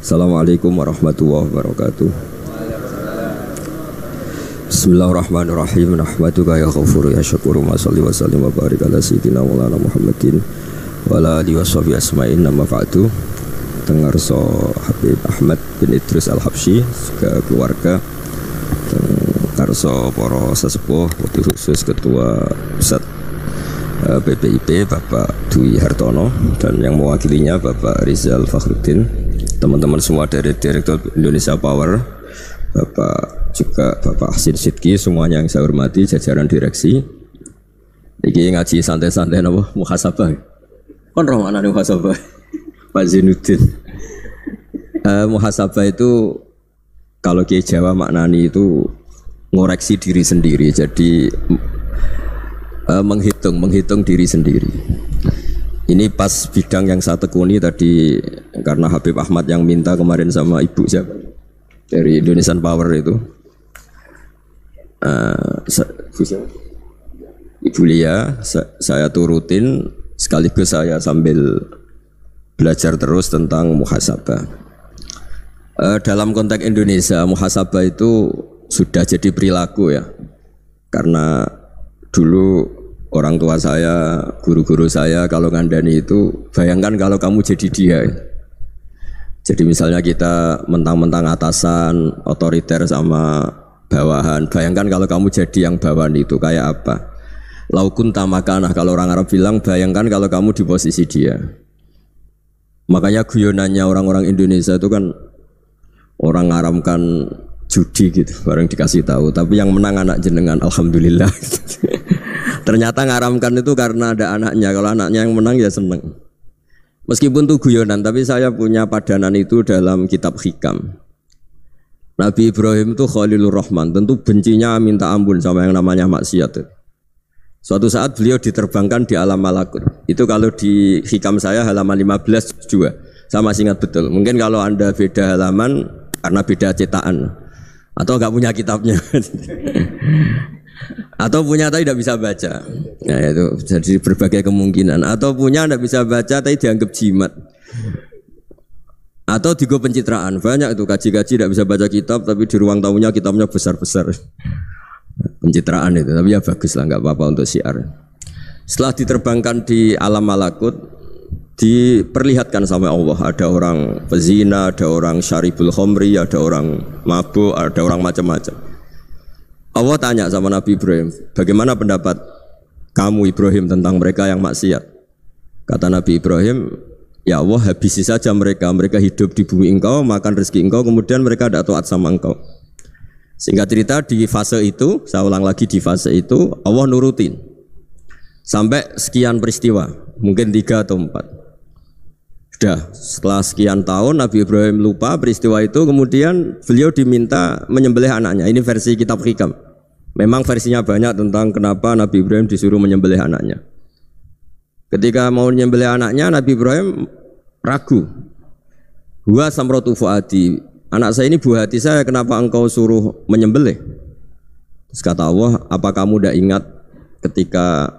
Assalamualaikum warahmatullahi wabarakatuh. Bismillahirrahmanirrahim. Nahmaduka ya ghafur ya syakuru wa salli wa sallim wa barik ala sayyidina maulana Muhammadin wa ala alihi wa sahbihi asma'in nama ba'du. Tengarso Habib Ahmad bin Idris Al-Habsyi juga keluarga, tengarso para sesepuh, wakil khusus ketua pusat BPIP Bapak Dwi Hartono dan yang mewakilinya Bapak Rizal Fakhruddin, teman-teman semua dari Direktur Indonesia Power, Bapak Hasin Sidki, semuanya yang saya hormati, jajaran direksi. Ini ngaji santai-santai apa? Muhasabah. Kon roh mana muhasabah? Pak Zainuddin. Muhasabah itu kalau Kiai Jawa maknani itu ngoreksi diri sendiri. Jadi menghitung diri sendiri. Ini pas bidang yang saya tekuni tadi, karena Habib Ahmad yang minta kemarin sama Ibu siapa dari Indonesia Power itu, Ibu Lia, saya turutin sekaligus saya sambil belajar terus tentang muhasabah. Dalam konteks Indonesia, muhasabah itu sudah jadi perilaku ya, karena dulu orang tua saya, guru-guru saya kalau ngandani itu, bayangkan kalau kamu jadi dia. Jadi misalnya kita mentang-mentang atasan, otoriter sama bawahan, bayangkan kalau kamu jadi yang bawahan itu kayak apa? Laukun tamakanah, kalau orang Arab bilang, bayangkan kalau kamu di posisi dia. Makanya guyonannya orang-orang Indonesia itu kan orang ngaramkan judi gitu, bareng dikasih tahu, tapi yang menang anak jenengan, alhamdulillah. Ternyata ngaramkan itu karena ada anaknya. Kalau anaknya yang menang ya seneng. Meskipun itu guyonan, tapi saya punya padanan itu dalam kitab Hikam. Nabi Ibrahim itu Khalilur Rahman, tentu bencinya minta ampun sama yang namanya maksiat. Suatu saat beliau diterbangkan di alam malakut. Itu kalau di Hikam saya halaman 15 juga. Saya masih ingat betul. Mungkin kalau Anda beda halaman karena beda cetakan, atau enggak punya kitabnya. Atau punya tapi tidak bisa baca. Nah itu jadi berbagai kemungkinan. Atau punya tidak bisa baca tapi dianggap jimat. Atau digo pencitraan. Banyak itu kaji-kaji tidak bisa baca kitab tapi di ruang tamunya kitabnya besar-besar. Pencitraan itu, tapi ya bagus lah, nggak apa-apa untuk syiar. Setelah diterbangkan di alam malakut, diperlihatkan sama Allah, ada orang pezina, ada orang syaribul khomri, ada orang mabuk, ada orang macam-macam. Allah tanya sama Nabi Ibrahim, bagaimana pendapat kamu Ibrahim tentang mereka yang maksiat? Kata Nabi Ibrahim, ya Allah habisi saja mereka hidup di bumi engkau, makan rezeki engkau, kemudian mereka tidak taat sama engkau. Singkat cerita di fase itu, saya ulang lagi di fase itu, Allah nurutin sampai sekian peristiwa, mungkin 3 atau 4. Sudah setelah sekian tahun Nabi Ibrahim lupa peristiwa itu, kemudian beliau diminta menyembelih anaknya. Ini versi kitab Hikam. Memang versinya banyak tentang kenapa Nabi Ibrahim disuruh menyembelih anaknya. Ketika mau menyembelih anaknya, Nabi Ibrahim ragu. Huwa samratu fuadi, anak saya ini buah hati saya, kenapa engkau suruh menyembelih? Terus kata Allah, apa kamu tidak ingat ketika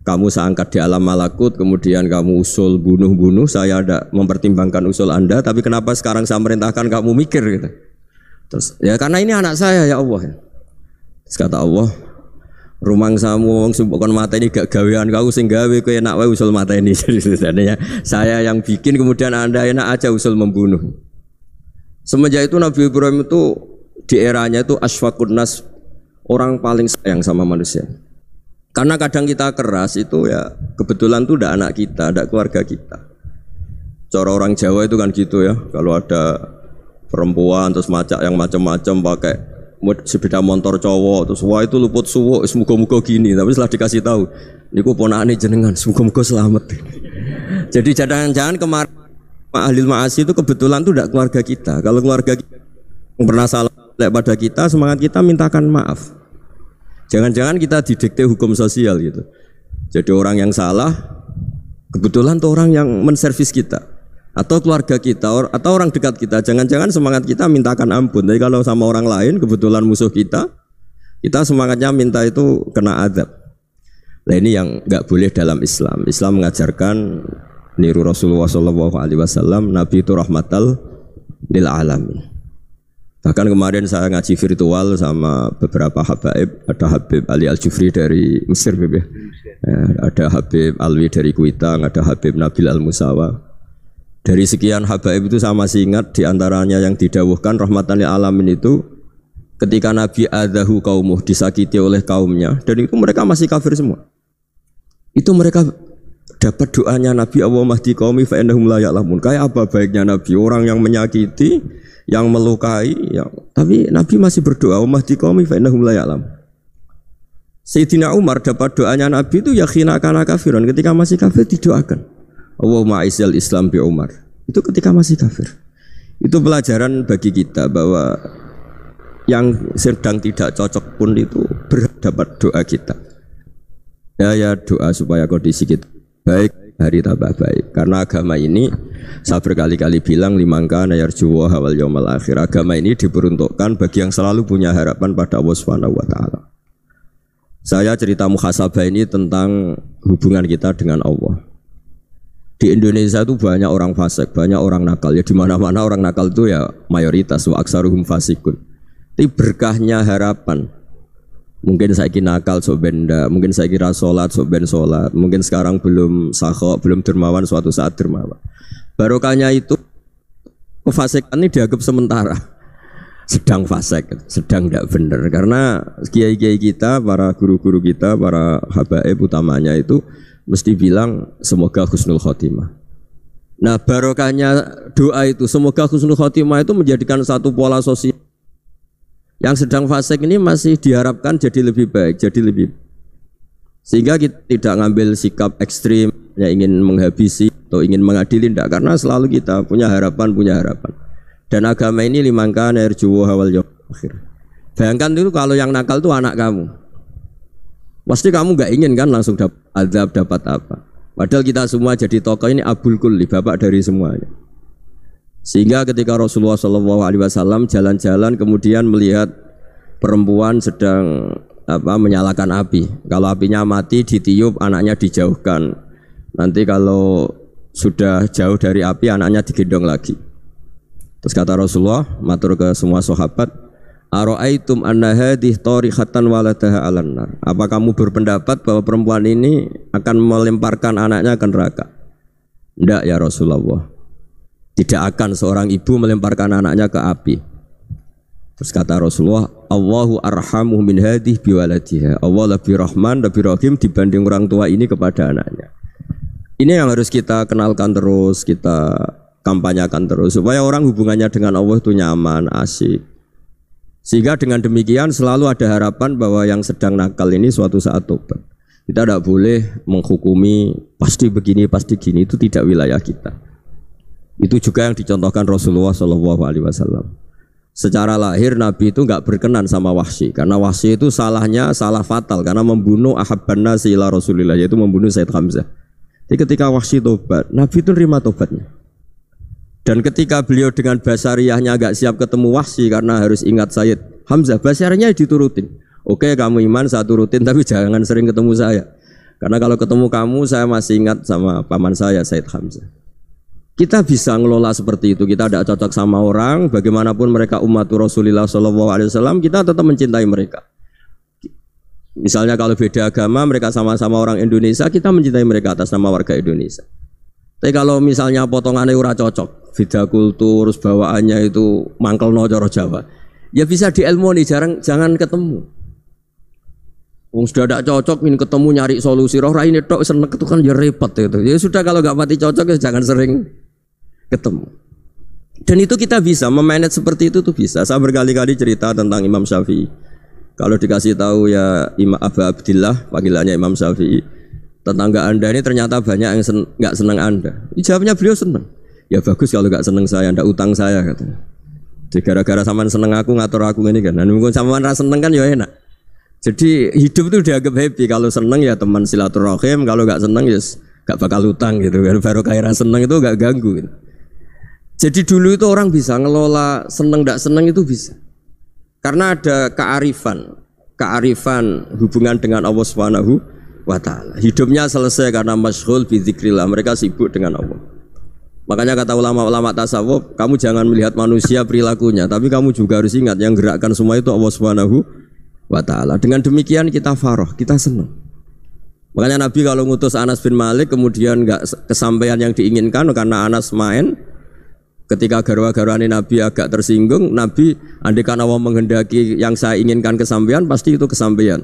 kamu saya angkat di alam malakut, kemudian kamu usul bunuh-bunuh, saya ada mempertimbangkan usul Anda, tapi kenapa sekarang saya merintahkan kamu mikir gitu. Terus ya karena ini anak saya ya Allah. Terus kata Allah, rumang samu wong sumpukon mata ini gak gawean kau sing gawe kowe enak wae usul mata ini. Jadi sebenarnya saya yang bikin, kemudian Anda enak aja usul membunuh. Semenjak itu Nabi Ibrahim itu di eranya itu asfaqun nas, orang paling sayang sama manusia. Karena kadang kita keras itu ya kebetulan itu tidak anak kita, tidak keluarga kita. Cara orang Jawa itu kan gitu ya, kalau ada perempuan terus macak yang macam-macam pakai sepeda motor cowok, terus wah itu luput suwuk, semoga-moga gini. Tapi setelah dikasih tahu, niku ponakane jenengan, semoga-moga selamat. Jadi jangan-jangan kemarin ahlil ma'asi itu kebetulan itu tidak keluarga kita. Kalau keluarga kita yang pernah salah pada kita, semangat kita mintakan maaf. Jangan-jangan kita didikte hukum sosial gitu. Jadi orang yang salah kebetulan tuh orang yang menservis kita, atau keluarga kita, atau orang dekat kita. Jangan-jangan semangat kita mintakan ampun. Tapi kalau sama orang lain kebetulan musuh kita semangatnya minta itu kena azab. Nah ini yang nggak boleh dalam Islam. Islam mengajarkan niru Rasulullah SAW. Nabi itu rahmatal lil alamin. Bahkan kemarin saya ngaji virtual sama beberapa habaib, ada Habib Ali Al-Jufri dari Mesir, ada Habib Alwi dari Kuitang, ada Habib Nabil Al-Musawa. Dari sekian habaib itu saya masih ingat diantaranya yang didawuhkan rahmatan lil alamin itu ketika Nabi adahu kaumuh, disakiti oleh kaumnya, dan itu mereka masih kafir semua. Itu mereka dapat doanya Nabi Allahumma hdi qaumi fa innahum la ya'lamun. Kayak apa baiknya Nabi, orang yang menyakiti, yang melukai, tapi Nabi masih berdoa Allahumma hdi qaumi fa innahum la ya'lamun. Sayyidina Umar dapat doanya Nabi itu ya khina kana kafiran, ketika masih kafir didoakan Allahumma aizzal Islam bi Umar. Itu ketika masih kafir. Itu pelajaran bagi kita bahwa yang sedang tidak cocok pun itu berdapat doa kita. Ya doa supaya kondisi kita baik, hari tambah baik. Karena agama ini saya berkali-kali bilang limangka nayarjuwa hawal yaumal akhir. Agama ini diperuntukkan bagi yang selalu punya harapan pada Allah Subhanahu wa taala. Saya cerita muhasabah ini tentang hubungan kita dengan Allah. Di Indonesia itu banyak orang fasik, banyak orang nakal. Ya di mana-mana orang nakal itu ya mayoritas wa aksaruhum fasikun. Tapi berkahnya harapan. Mungkin saya kira nakal sok benda, mungkin saya kira sholat sok ben sholat, mungkin sekarang belum sakho, belum dermawan, suatu saat dermawan. Barokahnya itu kefasikan ini dianggap sementara, sedang fasik, sedang tidak benar. Karena kiai-kiai kita, para guru-guru kita, para habaib utamanya itu mesti bilang semoga husnul khotimah. Nah barokahnya doa itu semoga husnul khotimah itu menjadikan satu pola sosial. Yang sedang fasik ini masih diharapkan jadi lebih baik, jadi lebih sehingga kita tidak ngambil sikap ekstrim, ya ingin menghabisi atau ingin mengadili, tidak, karena selalu kita punya harapan. Dan agama ini limangka narjuwa hawal yaumil akhir. Bayangkan itu kalau yang nakal itu anak kamu, pasti kamu nggak ingin kan langsung dapat azab, dapat apa? Padahal kita semua jadi tokoh ini abul kulli, bapak dari semuanya. Sehingga ketika Rasulullah SAW jalan-jalan kemudian melihat perempuan sedang menyalakan api. Kalau apinya mati ditiup, anaknya dijauhkan. Nanti kalau sudah jauh dari api anaknya digendong lagi. Terus kata Rasulullah matur ke semua sahabat, "Ara'aitum anna hadhihi tarikhatan waladaha 'alan nar." Apa kamu berpendapat bahwa perempuan ini akan melemparkan anaknya ke neraka? Tidak ya Rasulullah. Tidak akan seorang ibu melemparkan anaknya ke api. Terus kata Rasulullah, Allahu arhamu min hadhihi biwaladiha. Allah lebih rahman, lebih rahim dibanding orang tua ini kepada anaknya. Ini yang harus kita kenalkan terus, kita kampanyakan terus supaya orang hubungannya dengan Allah itu nyaman, asik. Sehingga dengan demikian selalu ada harapan bahwa yang sedang nakal ini suatu saat tobat. Kita tidak boleh menghukumi pasti begini, pasti gini, itu tidak wilayah kita. Itu juga yang dicontohkan Rasulullah SAW. Secara lahir Nabi itu nggak berkenan sama Wahsy, karena Wahsy itu salahnya salah fatal karena membunuh ahabban nasi ila Rasulillah, yaitu membunuh Sayyid Hamzah. Jadi ketika Wahsy tobat, Nabi itu nerima tobatnya. Dan ketika beliau dengan basariyahnya agak siap ketemu Wahsy karena harus ingat Sayyid Hamzah, basariyahnya diturutin. Oke, kamu iman saya turutin, tapi jangan sering ketemu saya. Karena kalau ketemu kamu saya masih ingat sama paman saya Sayyid Hamzah. Kita bisa ngelola seperti itu. Kita tidak cocok sama orang, bagaimanapun mereka umatur Rasulullah SAW, kita tetap mencintai mereka. Misalnya kalau beda agama, mereka sama-sama orang Indonesia, kita mencintai mereka atas nama warga Indonesia. Tapi kalau misalnya potongannya ora cocok, beda kultur, bawaannya itu mangkel no coro Jawa, ya bisa diilmoni, jangan ketemu. Sudah tidak cocok, ingin ketemu nyari solusi. Roh ini tok seneng itu kan ya repot itu. Ya sudah kalau nggak mati cocok ya jangan sering ketemu. Dan itu kita bisa memanage seperti itu tuh bisa. Saya berkali-kali cerita tentang Imam Syafi'i. Kalau dikasih tahu ya Imam Abu Abdillah, panggilannya Imam Syafi'i, tetangga anda ini ternyata banyak yang nggak senang anda. Jawabnya beliau senang. Ya bagus kalau nggak senang saya, ndak utang saya katanya. Jadi gara-gara saman seneng aku ngatur aku ini kan. Dan mungkin saman rasa seneng kan ya enak. Jadi hidup itu dianggap happy. Kalau seneng ya teman silaturahim, kalau nggak seneng ya nggak bakal utang gitu. Baru kaya seneng itu nggak ganggu. Gitu. Jadi dulu itu orang bisa ngelola seneng ndak seneng itu bisa. Karena ada kearifan hubungan dengan Allah Subhanahu wa taala. Hidupnya selesai karena masyghul bi dzikrillah, mereka sibuk dengan Allah. Makanya kata ulama-ulama tasawuf, kamu jangan melihat manusia perilakunya, tapi kamu juga harus ingat yang gerakkan semua itu Allah Subhanahu wa ta'ala. Dengan demikian kita farah, kita senang. Makanya Nabi kalau ngutus Anas bin Malik kemudian enggak kesampaian yang diinginkan karena Anas main, ketika garwa-garwani Nabi agak tersinggung, Nabi andaikan Allah menghendaki yang saya inginkan kesampaian, pasti itu kesampaian.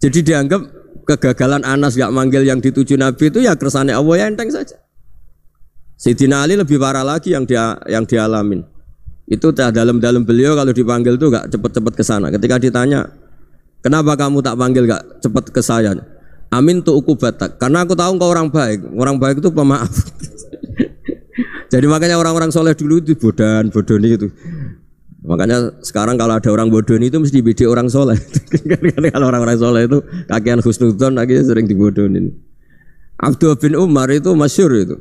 Jadi dianggap kegagalan Anas enggak manggil yang dituju Nabi itu ya kersane Allah, ya enteng saja. Sayyidina Ali lebih parah lagi yang dialamin. Itu dalam beliau kalau dipanggil tuh enggak cepat-cepat ke sana. Ketika ditanya, "Kenapa kamu tak panggil enggak cepat ke saya?" "Amin tu ukubatak." Karena aku tahu engkau orang baik. Orang baik itu pemaaf. Jadi makanya orang-orang soleh dulu itu bodoni itu. Makanya sekarang kalau ada orang bodoni itu mesti bidik orang soleh. Kalau orang-orang soleh itu kakean husnudzon akhirnya sering dibodonin. Abdullah bin Umar itu masyhur itu.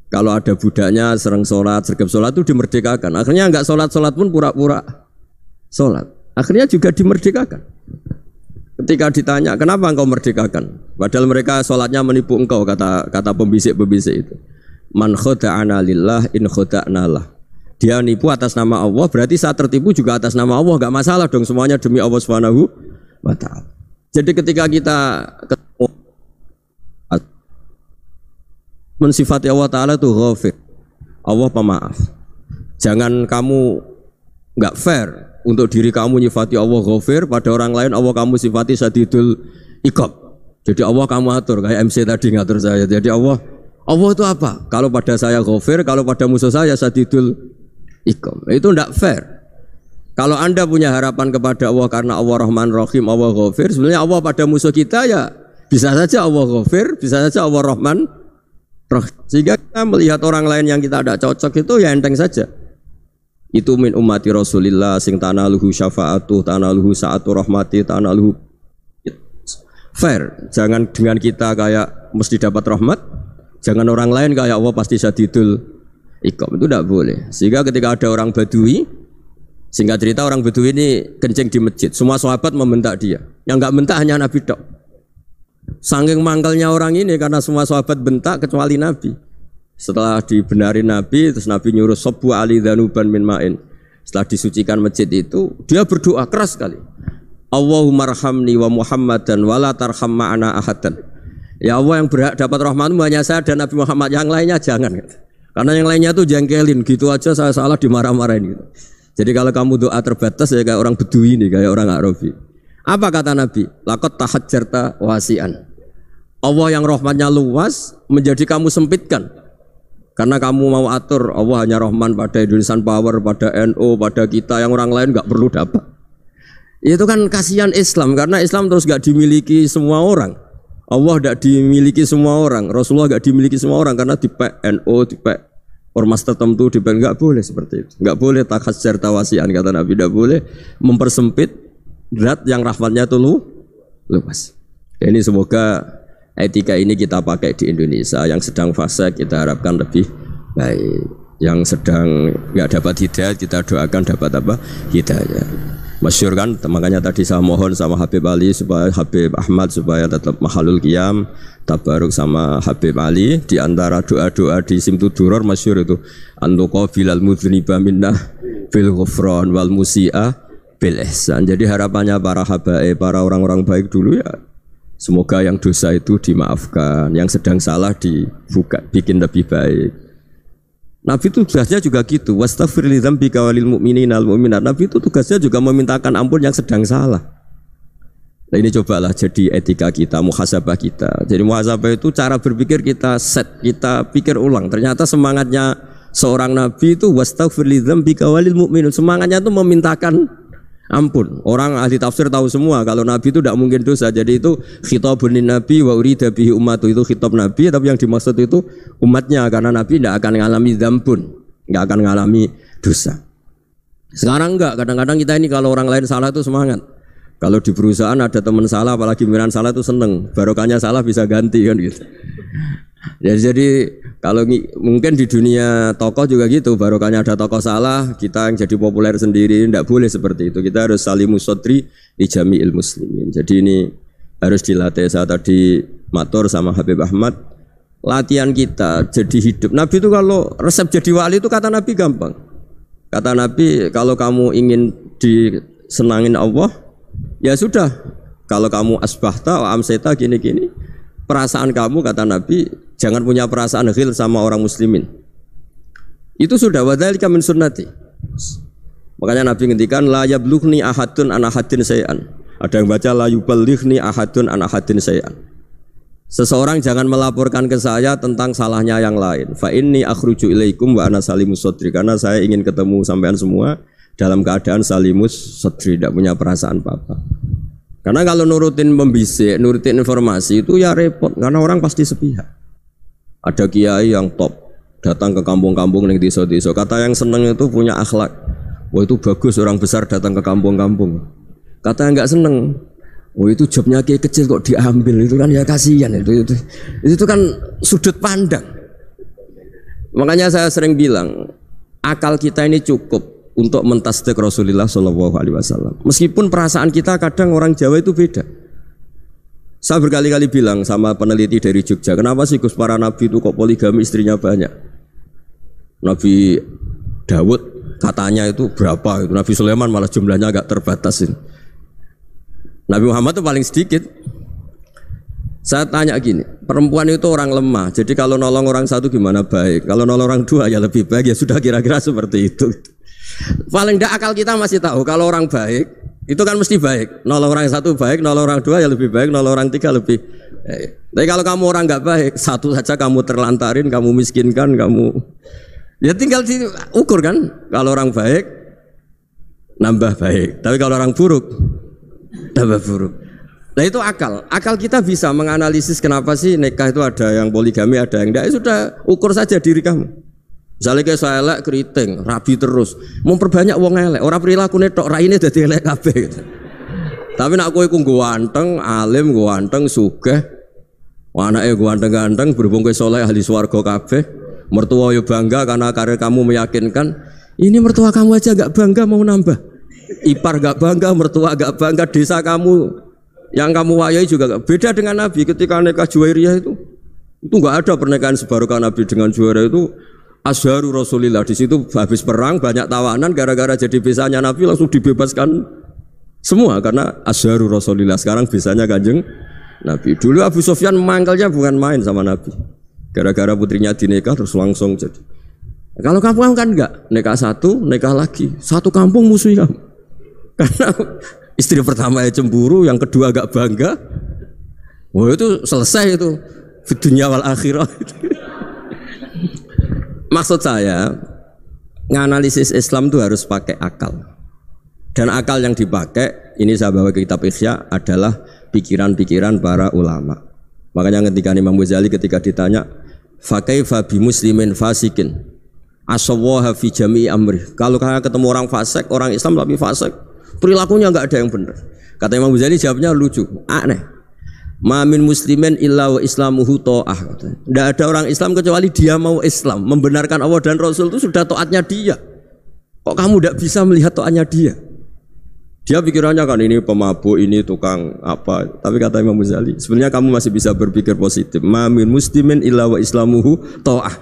Kalau ada budaknya sering sholat, sergap sholat itu dimerdekakan. Akhirnya enggak sholat pun pura-pura sholat. Akhirnya juga dimerdekakan. Ketika ditanya, kenapa engkau merdekakan? Padahal mereka sholatnya menipu engkau, kata pembisik-pembisik itu. Man khoda'ana lillah in khoda'na lah. Dia nipu atas nama Allah, berarti saat tertipu juga atas nama Allah. Enggak masalah dong, semuanya demi Allah Subhanahu wa ta'ala. Jadi ketika kita mensifati Allah Ta'ala itu ghafir, Allah pemaaf. Jangan kamu enggak fair untuk diri kamu nyifati Allah ghafir, pada orang lain Allah kamu sifati sadidul iqab. Jadi Allah kamu atur, kayak MC tadi ngatur saya. Jadi Allah itu apa? Kalau pada saya ghafir, kalau pada musuh saya sadidul iqab. Itu enggak fair. Kalau Anda punya harapan kepada Allah karena Allah Rahman Rahim, Allah ghafir, sebenarnya Allah pada musuh kita ya bisa saja Allah ghafir, bisa saja Allah Rahman. Sehingga kita melihat orang lain yang kita tidak cocok itu ya enteng saja. Itu min ummati Rasulillah sing tanaluhu syafa'atu, tanaluhu sa'atu rahmati, tanaluhu fair. Jangan dengan kita kayak mesti dapat rahmat, jangan orang lain kayak Allah pasti syadidul iqab. Itu tidak boleh. Sehingga ketika ada orang Badui, singkat cerita orang Badui ini kencing di masjid, semua sahabat membentak dia. Yang enggak bentak hanya Nabi tok. Saking mangkalnya orang ini karena semua sahabat bentak kecuali Nabi. Setelah dibenarin Nabi, terus Nabi nyuruh sabbu ali dhanuban min ma'in. Setelah disucikan masjid itu, dia berdoa keras sekali. Allahumma arhamni wa Muhammadan wa la tarham ma'ana ahadan. Ya Allah, yang berhak dapat rahmatmu hanya saya dan Nabi Muhammad, yang lainnya jangan. Karena yang lainnya tuh jengkelin, gitu aja saya salah dimarah-marahin gitu. Jadi kalau kamu doa terbatas ya kayak orang Bedui ini, kayak orang Arabi. Apa kata Nabi? Laqad tahajjarta wasi'an. Allah yang rahmatnya luas menjadi kamu sempitkan. Karena kamu mau atur Allah hanya Rahman pada Indonesian Power, pada NU, pada kita, yang orang lain enggak perlu dapat. Itu kan kasihan Islam, karena Islam terus enggak dimiliki semua orang. Allah enggak dimiliki semua orang, Rasulullah enggak dimiliki semua orang karena dipek NU, dipek ormas tertentu, dipek enggak boleh seperti itu. Enggak boleh tahajjarta wasi'an kata Nabi, enggak boleh mempersempit zat yang rahmatnya itu luas. Ini semoga etika ini kita pakai di Indonesia. Yang sedang fase kita harapkan lebih baik. Yang sedang nggak dapat hidayah kita doakan dapat apa? Hidayah. Masyhur kan, makanya tadi saya mohon sama Habib Ali supaya Habib Ahmad supaya tetap mahalul qiyam, tabaruk sama Habib Ali. Di antara doa-doa di Simtud Duror masyhur itu antuqabilal mudhniba minnah bil ghufran wal musi'a bil ihsan. Jadi harapannya para habaib, para orang-orang baik dulu ya, semoga yang dosa itu dimaafkan, yang sedang salah dibuka, bikin lebih baik. Nabi itu tugasnya juga gitu. Wastaghfir li dzambika walil mu'minina wal mu'minat. Nabi itu tugasnya juga memintakan ampun yang sedang salah. Nah ini cobalah jadi etika kita, muhasabah kita. Jadi muhasabah itu cara berpikir kita set, kita pikir ulang. Ternyata semangatnya seorang Nabi itu wastaghfir li dzambika walil mu'minun. Semangatnya itu memintakan ampun. Orang ahli tafsir tahu semua kalau Nabi itu tidak mungkin dosa. Jadi itu khitabun lin Nabi wa urida bihi ummatu, itu khitab Nabi, tapi yang dimaksud itu umatnya, karena Nabi tidak akan mengalami dzambun, tidak akan mengalami dosa. Sekarang enggak, kadang-kadang kita ini kalau orang lain salah itu semangat. Kalau di perusahaan ada teman salah, apalagi pimpinan salah itu seneng, barokahnya salah bisa ganti kan gitu. Jadi kalau mungkin di dunia tokoh juga gitu, barokahnya ada tokoh salah, kita yang jadi populer sendiri, tidak boleh seperti itu. Kita harus salimus sodri di jami'il muslimin. Jadi ini harus dilatih. Saya tadi matur sama Habib Ahmad, latihan kita jadi hidup. Nabi itu kalau resep jadi wali itu kata Nabi gampang. Kata Nabi kalau kamu ingin disenangin Allah, ya sudah. Kalau kamu asbahta wa amseta gini-gini, perasaan kamu kata Nabi jangan punya perasaan ghil sama orang muslimin. Itu sudah wadzalika min sunnati. Makanya Nabi ngendikan la yablughni ahadun an ahadin sayyan. Ada yang baca la yuballighni ahadun an ahadin sayyan. Seseorang jangan melaporkan ke saya tentang salahnya yang lain. Fa inni akhruju ilaikum wa ana salimus sadri, karena saya ingin ketemu sampean semua dalam keadaan salimus sadri, tidak punya perasaan apa-apa. Karena kalau nurutin pembisik, nurutin informasi itu ya repot, karena orang pasti sepihak. Ada kiai yang top datang ke kampung-kampung yang desa-desa, kata yang seneng itu punya akhlak. Wah itu bagus orang besar datang ke kampung-kampung. Kata yang nggak seneng, oh itu jobnya kiai kecil kok diambil, itu kan ya kasihan itu kan sudut pandang. Makanya saya sering bilang akal kita ini cukup untuk mentasdik Rasulullah SAW. Meskipun perasaan kita kadang orang Jawa itu beda. Saya berkali-kali bilang sama peneliti dari Jogja, kenapa sih Gus para nabi itu kok poligami istrinya banyak? Nabi Dawud katanya itu berapa? Itu Nabi Sulaiman malah jumlahnya agak terbatas. Nabi Muhammad itu paling sedikit. Saya tanya gini, perempuan itu orang lemah, jadi kalau nolong orang satu gimana baik, kalau nolong orang dua ya lebih baik, ya sudah kira-kira seperti itu. Paling tidak akal kita masih tahu kalau orang baik itu kan mesti baik, nolong orang satu baik, nolong orang dua ya lebih baik, nolong orang tiga lebih baik. Tapi kalau kamu orang nggak baik, satu saja kamu terlantarin, kamu miskinkan, kamu ya tinggal diukur kan. Kalau orang baik nambah baik, tapi kalau orang buruk tambah buruk. Nah itu akal kita bisa menganalisis kenapa sih nikah itu ada yang poligami, ada yang enggak. Ya sudah, ukur saja diri kamu. Misalnya kayak saya elek keriting, rabi terus, memperbanyak wong elek, orang perilaku netok, raine dadi elek kabeh gitu. Tapi nak kowe ku ganteng, alim, ganteng, sugih, anake ganteng-ganteng, berhubung kowe saleh ahli swarga kabeh, mertua yo bangga karena karir kamu meyakinkan. Ini mertua kamu aja enggak bangga mau nambah. Ipar enggak bangga, mertua enggak bangga, desa kamu yang kamu wayai juga enggak. Beda dengan Nabi ketika nikah Juwairiyah itu enggak ada pernikahan sebarokah Nabi dengan Juwairiyah itu. Azharu Rasulillah, di situ habis perang banyak tawanan, gara-gara jadi bisanya Nabi langsung dibebaskan semua karena Azharu Rasulillah. Sekarang bisanya Kanjeng Nabi. Dulu Abu Sufyan mangkelnya bukan main sama Nabi, gara-gara putrinya dinikah terus langsung jadi. Kalau kamu kan enggak, nikah satu, nikah lagi, satu kampung musuh kamu. Karena istri pertama ya cemburu, yang kedua agak bangga. Wah itu selesai itu, di dunia wal akhirah. Maksud saya, nganalisis Islam itu harus pakai akal. Dan akal yang dipakai, ini saya bawa ke kitab Ihya, adalah pikiran-pikiran para ulama. Makanya ketika Imam Ghazali ketika ditanya, fakaifa bi muslimin fasikin asawaha fi jami'i amri. Kalau kalian ketemu orang fasik, orang Islam tapi fasik, perilakunya enggak ada yang benar. Kata Imam Ghazali jawabnya lucu, aneh. Ma min muslimin illa wa islamuhu ta'ah. Tidak ada orang Islam kecuali dia mau Islam, membenarkan Allah dan Rasul itu sudah taatnya dia. Kok kamu tidak bisa melihat taatnya dia? Dia pikirannya kan ini pemabuk, ini tukang apa. Tapi kata Imam Ghazali, sebenarnya kamu masih bisa berpikir positif. Ma min muslimin illa wa islamuhu ta'ah.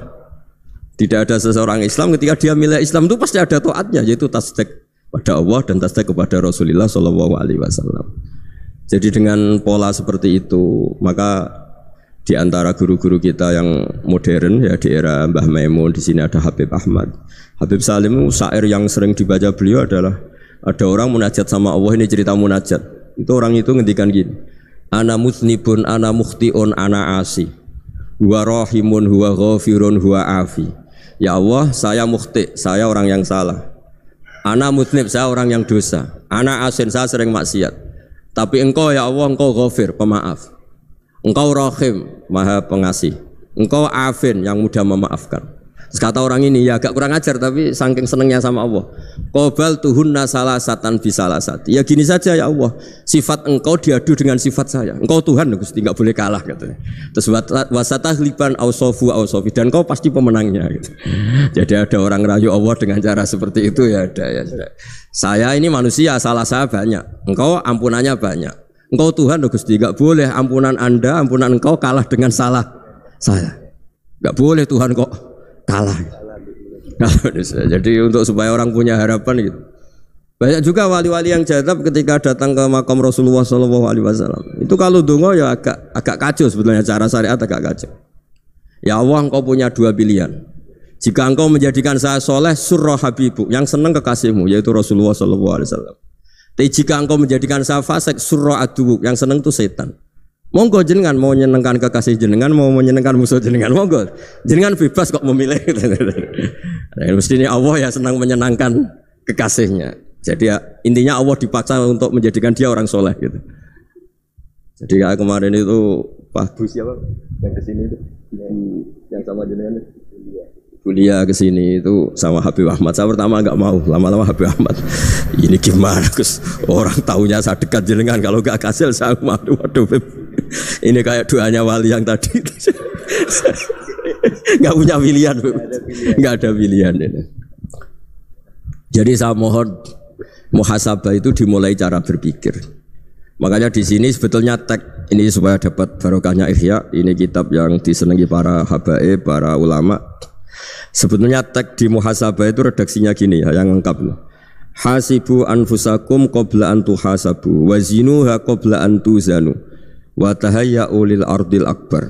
Tidak ada seseorang Islam ketika dia milih Islam itu pasti ada taatnya, yaitu tasdik pada Allah dan tasdik kepada Rasulullah SAW. Jadi dengan pola seperti itu, maka di antara guru-guru kita yang modern ya di era Mbah Maimun, di sini ada Habib Ahmad. Habib Salim, syair yang sering dibaca beliau adalah ada orang munajat sama Allah, ini cerita munajat. Itu orang itu ngendikan gini, ana muthnibun, ana mukhtiun, ana asi. Huwa rahimun, huwa ghafirun, huwa afi. Ya Allah, saya mukhti, saya orang yang salah. Ana muthnib, saya orang yang dosa. Ana asin, saya sering maksiat. Tapi engkau ya Allah, engkau ghafir, pemaaf. Engkau rahim, maha pengasih. Engkau afin, yang mudah memaafkan. Terus kata orang ini, ya agak kurang ajar tapi saking senengnya sama Allah. Qobal tuhunna salasatan bisalasati. Ya gini saja ya Allah, sifat engkau diadu dengan sifat saya. Engkau Tuhan, Gusti, enggak boleh kalah katanya. Terus wasatahliban ausofu ausofi, dan engkau pasti pemenangnya gitu. Jadi ada orang rayu Allah dengan cara seperti itu ya ada ya. Saya ini manusia, salah saya banyak. Engkau ampunannya banyak. Engkau Tuhan, Gusti, enggak boleh ampunan Anda, ampunan engkau kalah dengan salah saya. Enggak boleh Tuhan kok kalah. Jadi untuk supaya orang punya harapan gitu. Banyak juga wali-wali yang jadab ketika datang ke makam Rasulullah SAW. Itu kalau dongo ya agak kacau sebetulnya, cara syariat agak kacau. Ya Allah, engkau punya dua pilihan. Jika engkau menjadikan saya soleh, surah habibu, yang senang kekasihmu, yaitu Rasulullah SAW. Tapi jika engkau menjadikan saya fasik, surah adubu, yang senang itu setan. Monggo jenengan mau menyenangkan kekasih jenengan, mau menyenangkan musuh jenengan, monggo. Jenengan bebas kok memilih. Nah, mestinya Allah ya senang menyenangkan kekasihnya. Jadi ya, intinya Allah dipaksa untuk menjadikan dia orang soleh gitu. Jadi ya, kemarin itu Pak Bu siapa yang kesini itu, yang sama jenengan kuliah kesini itu sama Habib Ahmad. Saya pertama nggak mau, lama-lama Habib Ahmad. Ini gimana Gus? Orang tahunya saya dekat jenengan, kalau nggak kasih saya waduh. Ini kayak doanya wali yang tadi. Nggak punya pilihan, nggak ada pilihan ini. Jadi saya mohon muhasabah itu dimulai cara berpikir. Makanya di sini sebetulnya tag ini supaya dapat barokahnya Ihya. Ini kitab yang disenangi para habaib, para ulama. Sebetulnya tag di muhasabah itu redaksinya gini ya, yang lengkap. Hasibu anfusakum qabla an tuhasabu wa zinuha qabla an tuzanu wa tahayya'u lil ardil akbar.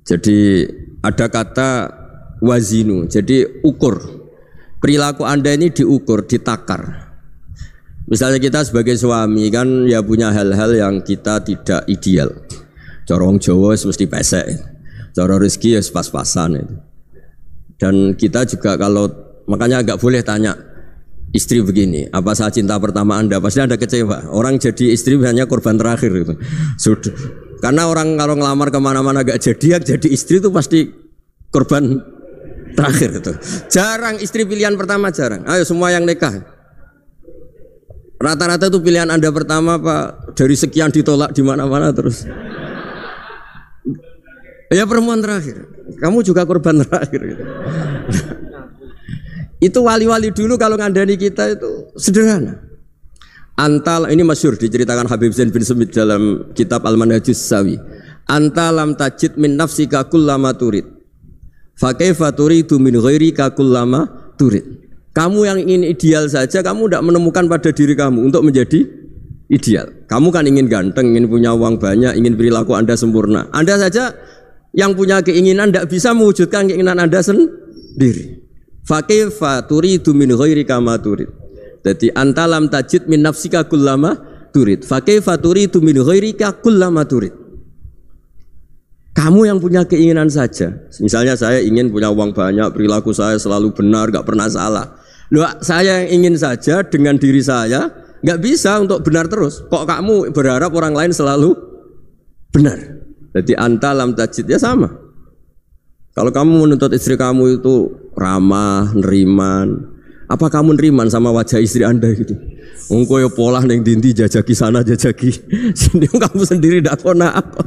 Jadi ada kata wazinu, jadi ukur. Perilaku Anda ini diukur, ditakar. Misalnya kita sebagai suami kan ya punya hal-hal yang kita tidak ideal. Corong Jawa mesti pesek, cara rezeki ya pas-pasan itu. Dan kita juga kalau makanya nggak boleh tanya istri begini, apa saya cinta pertama Anda? Pasti Anda kecewa. Orang jadi istri hanya korban terakhir itu. Sudah. Karena orang kalau ngelamar kemana-mana gak jadi, yang jadi istri itu pasti korban terakhir itu. Jarang istri pilihan pertama, jarang. Ayo semua yang nikah. Rata-rata itu pilihan Anda pertama Pak, dari sekian ditolak di mana-mana terus. Ya perempuan terakhir. Kamu juga korban terakhir gitu. Itu wali-wali dulu kalau ngandani kita itu sederhana. Antal ini masyhur diceritakan Habib Zain bin Semit dalam kitab Al-Manhajus Sawi. Anta lam tajid min nafsika kullama turid. Fa kaifa turidu min ghairika kullama turid. Kamu yang ingin ideal saja kamu tidak menemukan pada diri kamu untuk menjadi ideal. Kamu kan ingin ganteng, ingin punya uang banyak, ingin perilaku Anda sempurna. Anda saja yang punya keinginan tidak bisa mewujudkan keinginan Anda sendiri. Fa kaifa turidu min ghairika ma turid. Jadi anta lam tajid min nafsika kullama turid. Fa kaifa turidu min ghairika kullama turid. Kamu yang punya keinginan saja. Misalnya saya ingin punya uang banyak, perilaku saya selalu benar, enggak pernah salah. Loh, saya yang ingin saja dengan diri saya enggak bisa untuk benar terus. Kok kamu berharap orang lain selalu benar? Jadi anta lam tajid ya sama. Kalau kamu menuntut istri kamu itu ramah, neriman, apa kamu neriman sama wajah istri Anda gitu? Engkau ya pola neng dinti jajaki sana jajaki sini, kamu sendiri tidak kona apa.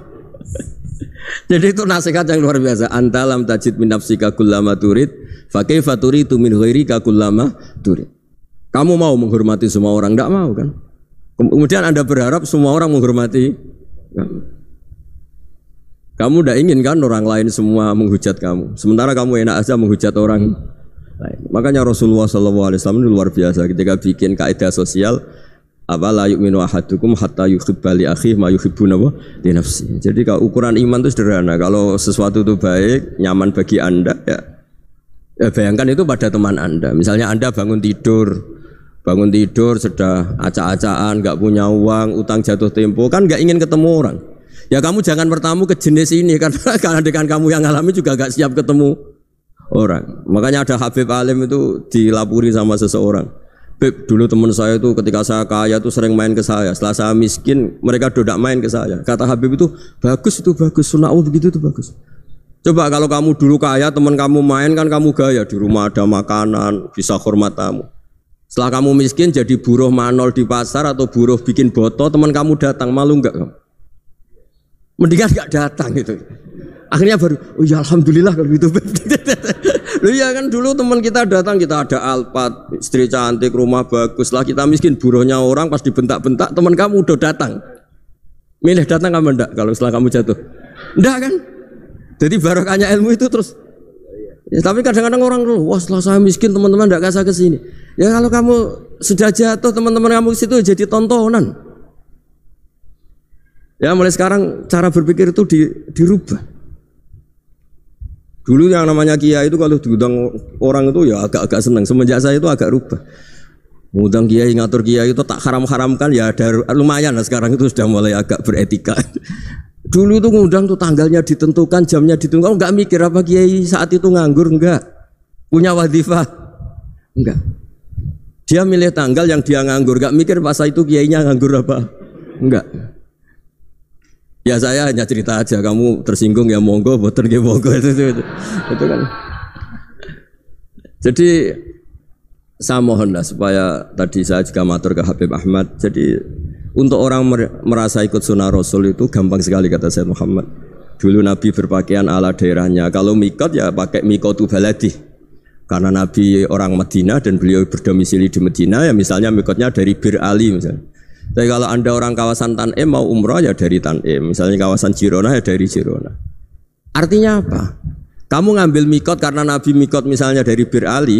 Jadi itu nasihat yang luar biasa. Anta lam tajid min nafsika kullama turid, fa kaifa turidu min ghairika kullama turid. Kamu mau menghormati semua orang, tidak mau kan? Kemudian Anda berharap semua orang menghormati kamu. Kamu tidak ingin kan orang lain semua menghujat kamu. Sementara kamu enak aja menghujat orang lain. Makanya Rasulullah SAW itu luar biasa ketika bikin kaidah sosial, apa la yu'minu ahadukum hatta yuhibba li akhihi ma yuhibbu li nafsihi. Jadi kalau ukuran iman itu sederhana. Kalau sesuatu itu baik, nyaman bagi Anda ya bayangkan itu pada teman Anda. Misalnya Anda bangun tidur sudah acak-acakan, enggak punya uang, utang jatuh tempo, kan enggak ingin ketemu orang. Ya kamu jangan bertamu ke jenis ini karena dengan kamu yang alami juga gak siap ketemu orang. Makanya ada Habib Alim itu dilapuri sama seseorang. Beb, dulu teman saya itu ketika saya kaya itu sering main ke saya. Setelah saya miskin mereka tidak main ke saya. Kata Habib itu bagus, sunnaul begitu itu bagus. Coba kalau kamu dulu kaya teman kamu main kan kamu gaya, di rumah ada makanan, bisa hormat tamu. Setelah kamu miskin jadi buruh manol di pasar atau buruh bikin boto, teman kamu datang, malu enggak kamu? Mendingan gak datang gitu. Akhirnya baru, oh ya alhamdulillah kalau gitu. Loh ya kan dulu teman kita datang, kita ada Alphard, istri cantik, rumah bagus. Lah kita miskin, buruhnya orang pas dibentak-bentak, teman kamu udah datang. Milih datang kamu enggak kalau setelah kamu jatuh? Enggak kan? Jadi barokahnya ilmu itu terus. Ya, tapi kadang-kadang orang wah setelah saya miskin teman-teman tidak kasih ke sini. Ya kalau kamu sudah jatuh teman-teman kamu ke situ jadi tontonan. Ya mulai sekarang cara berpikir itu dirubah. Dulu yang namanya kiai itu kalau diundang orang itu ya agak-agak senang. Semenjak saya itu agak rubah. Mengundang kiai, ngatur kiai itu tak haram-haramkan ya ada lumayan lah sekarang itu sudah mulai agak beretika. Dulu itu ngundang tuh tanggalnya ditentukan, jamnya ditentukan, enggak mikir apa kiai saat itu nganggur, enggak. Punya wadifah, enggak. Dia milih tanggal yang dia nganggur, enggak mikir masa itu kiainya nganggur apa, enggak. Ya saya hanya cerita aja, kamu tersinggung ya monggo, boten nggih monggo itu kan. Jadi saya mohonlah supaya tadi saya juga matur ke Habib Ahmad. Jadi untuk orang merasa ikut sunnah Rasul itu gampang sekali kata Sayyid Muhammad. Dulu Nabi berpakaian ala daerahnya. Kalau mikot ya pakai mikotu baladi. Karena Nabi orang Madinah dan beliau berdomisili di Madinah ya misalnya mikotnya dari Bir Ali misalnya. Tapi kalau anda orang kawasan Tanim mau umrah ya dari Tanim. Misalnya kawasan Jirona ya dari Jirona. Artinya apa? Kamu ngambil mikot karena Nabi mikot misalnya dari Bir Ali.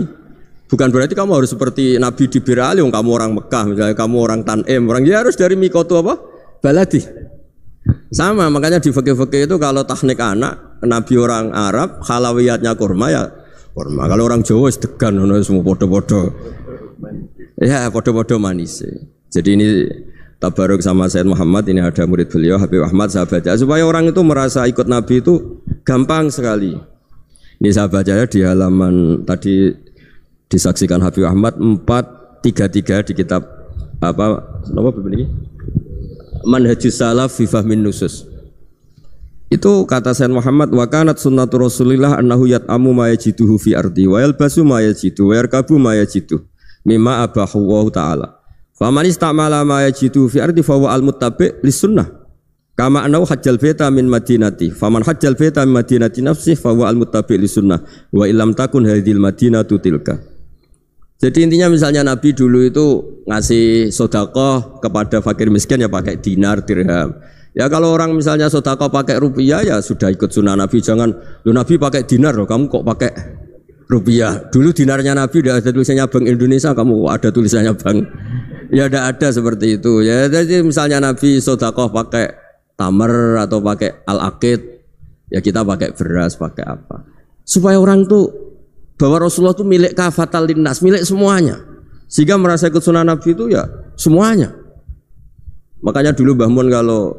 Bukan berarti kamu harus seperti Nabi di Bir Ali, kamu orang Mekah, misalnya kamu orang Tanim, orang ya harus dari mikotu apa? Baladi. Sama, makanya di fikih-fikih itu kalau teknik anak, Nabi orang Arab, halawiyatnya kurma ya kurma. Kalau orang Jawa sedegan, semua podo-podo. Ya podo-podo manis. Jadi ini tabaruk sama Sayyid Muhammad, ini ada murid beliau Habib Ahmad, saya baca supaya orang itu merasa ikut Nabi itu gampang sekali. Ini saya baca di halaman tadi disaksikan Habib Ahmad 433 di kitab apa begini Manhajus Salaf fi Fahmin Nusus. Itu kata Sayyid Muhammad wa kanat sunnatu Rasulillah annahu yat'amu ma yajiduhu fi ardi wa yalbasu ma yajidu wa yarkabu ma yajidu mimma abahu wa ta'ala. Fa man istamala ma yajidu fi ardi fa huwa al-muttabi' lis sunnah. Kama annahu hajjal baita min madinati. Faman hajjal baita min madinati nafsi fa huwa al-muttabi' lis sunnah wa illam takun hadhil madinatu tilka. Jadi intinya misalnya Nabi dulu itu ngasih sedekah kepada fakir miskin ya pakai dinar, dirham. Ya kalau orang misalnya sedekah pakai rupiah ya sudah ikut sunnah Nabi. Jangan lu Nabi pakai dinar loh, kamu kok pakai rupiah. Dulu dinarnya Nabi udah ada tulisannya Bank Indonesia, kamu ada tulisannya Bank. Ya tidak ada seperti itu. Ya jadi misalnya Nabi sedekah pakai tamar atau pakai al-aqid, ya kita pakai beras, pakai apa. Supaya orang tuh bahwa Rasulullah itu milik kafatal linnas, milik semuanya. Sehingga merasa ikut sunnah Nabi itu ya semuanya. Makanya dulu Mbah Mun kalau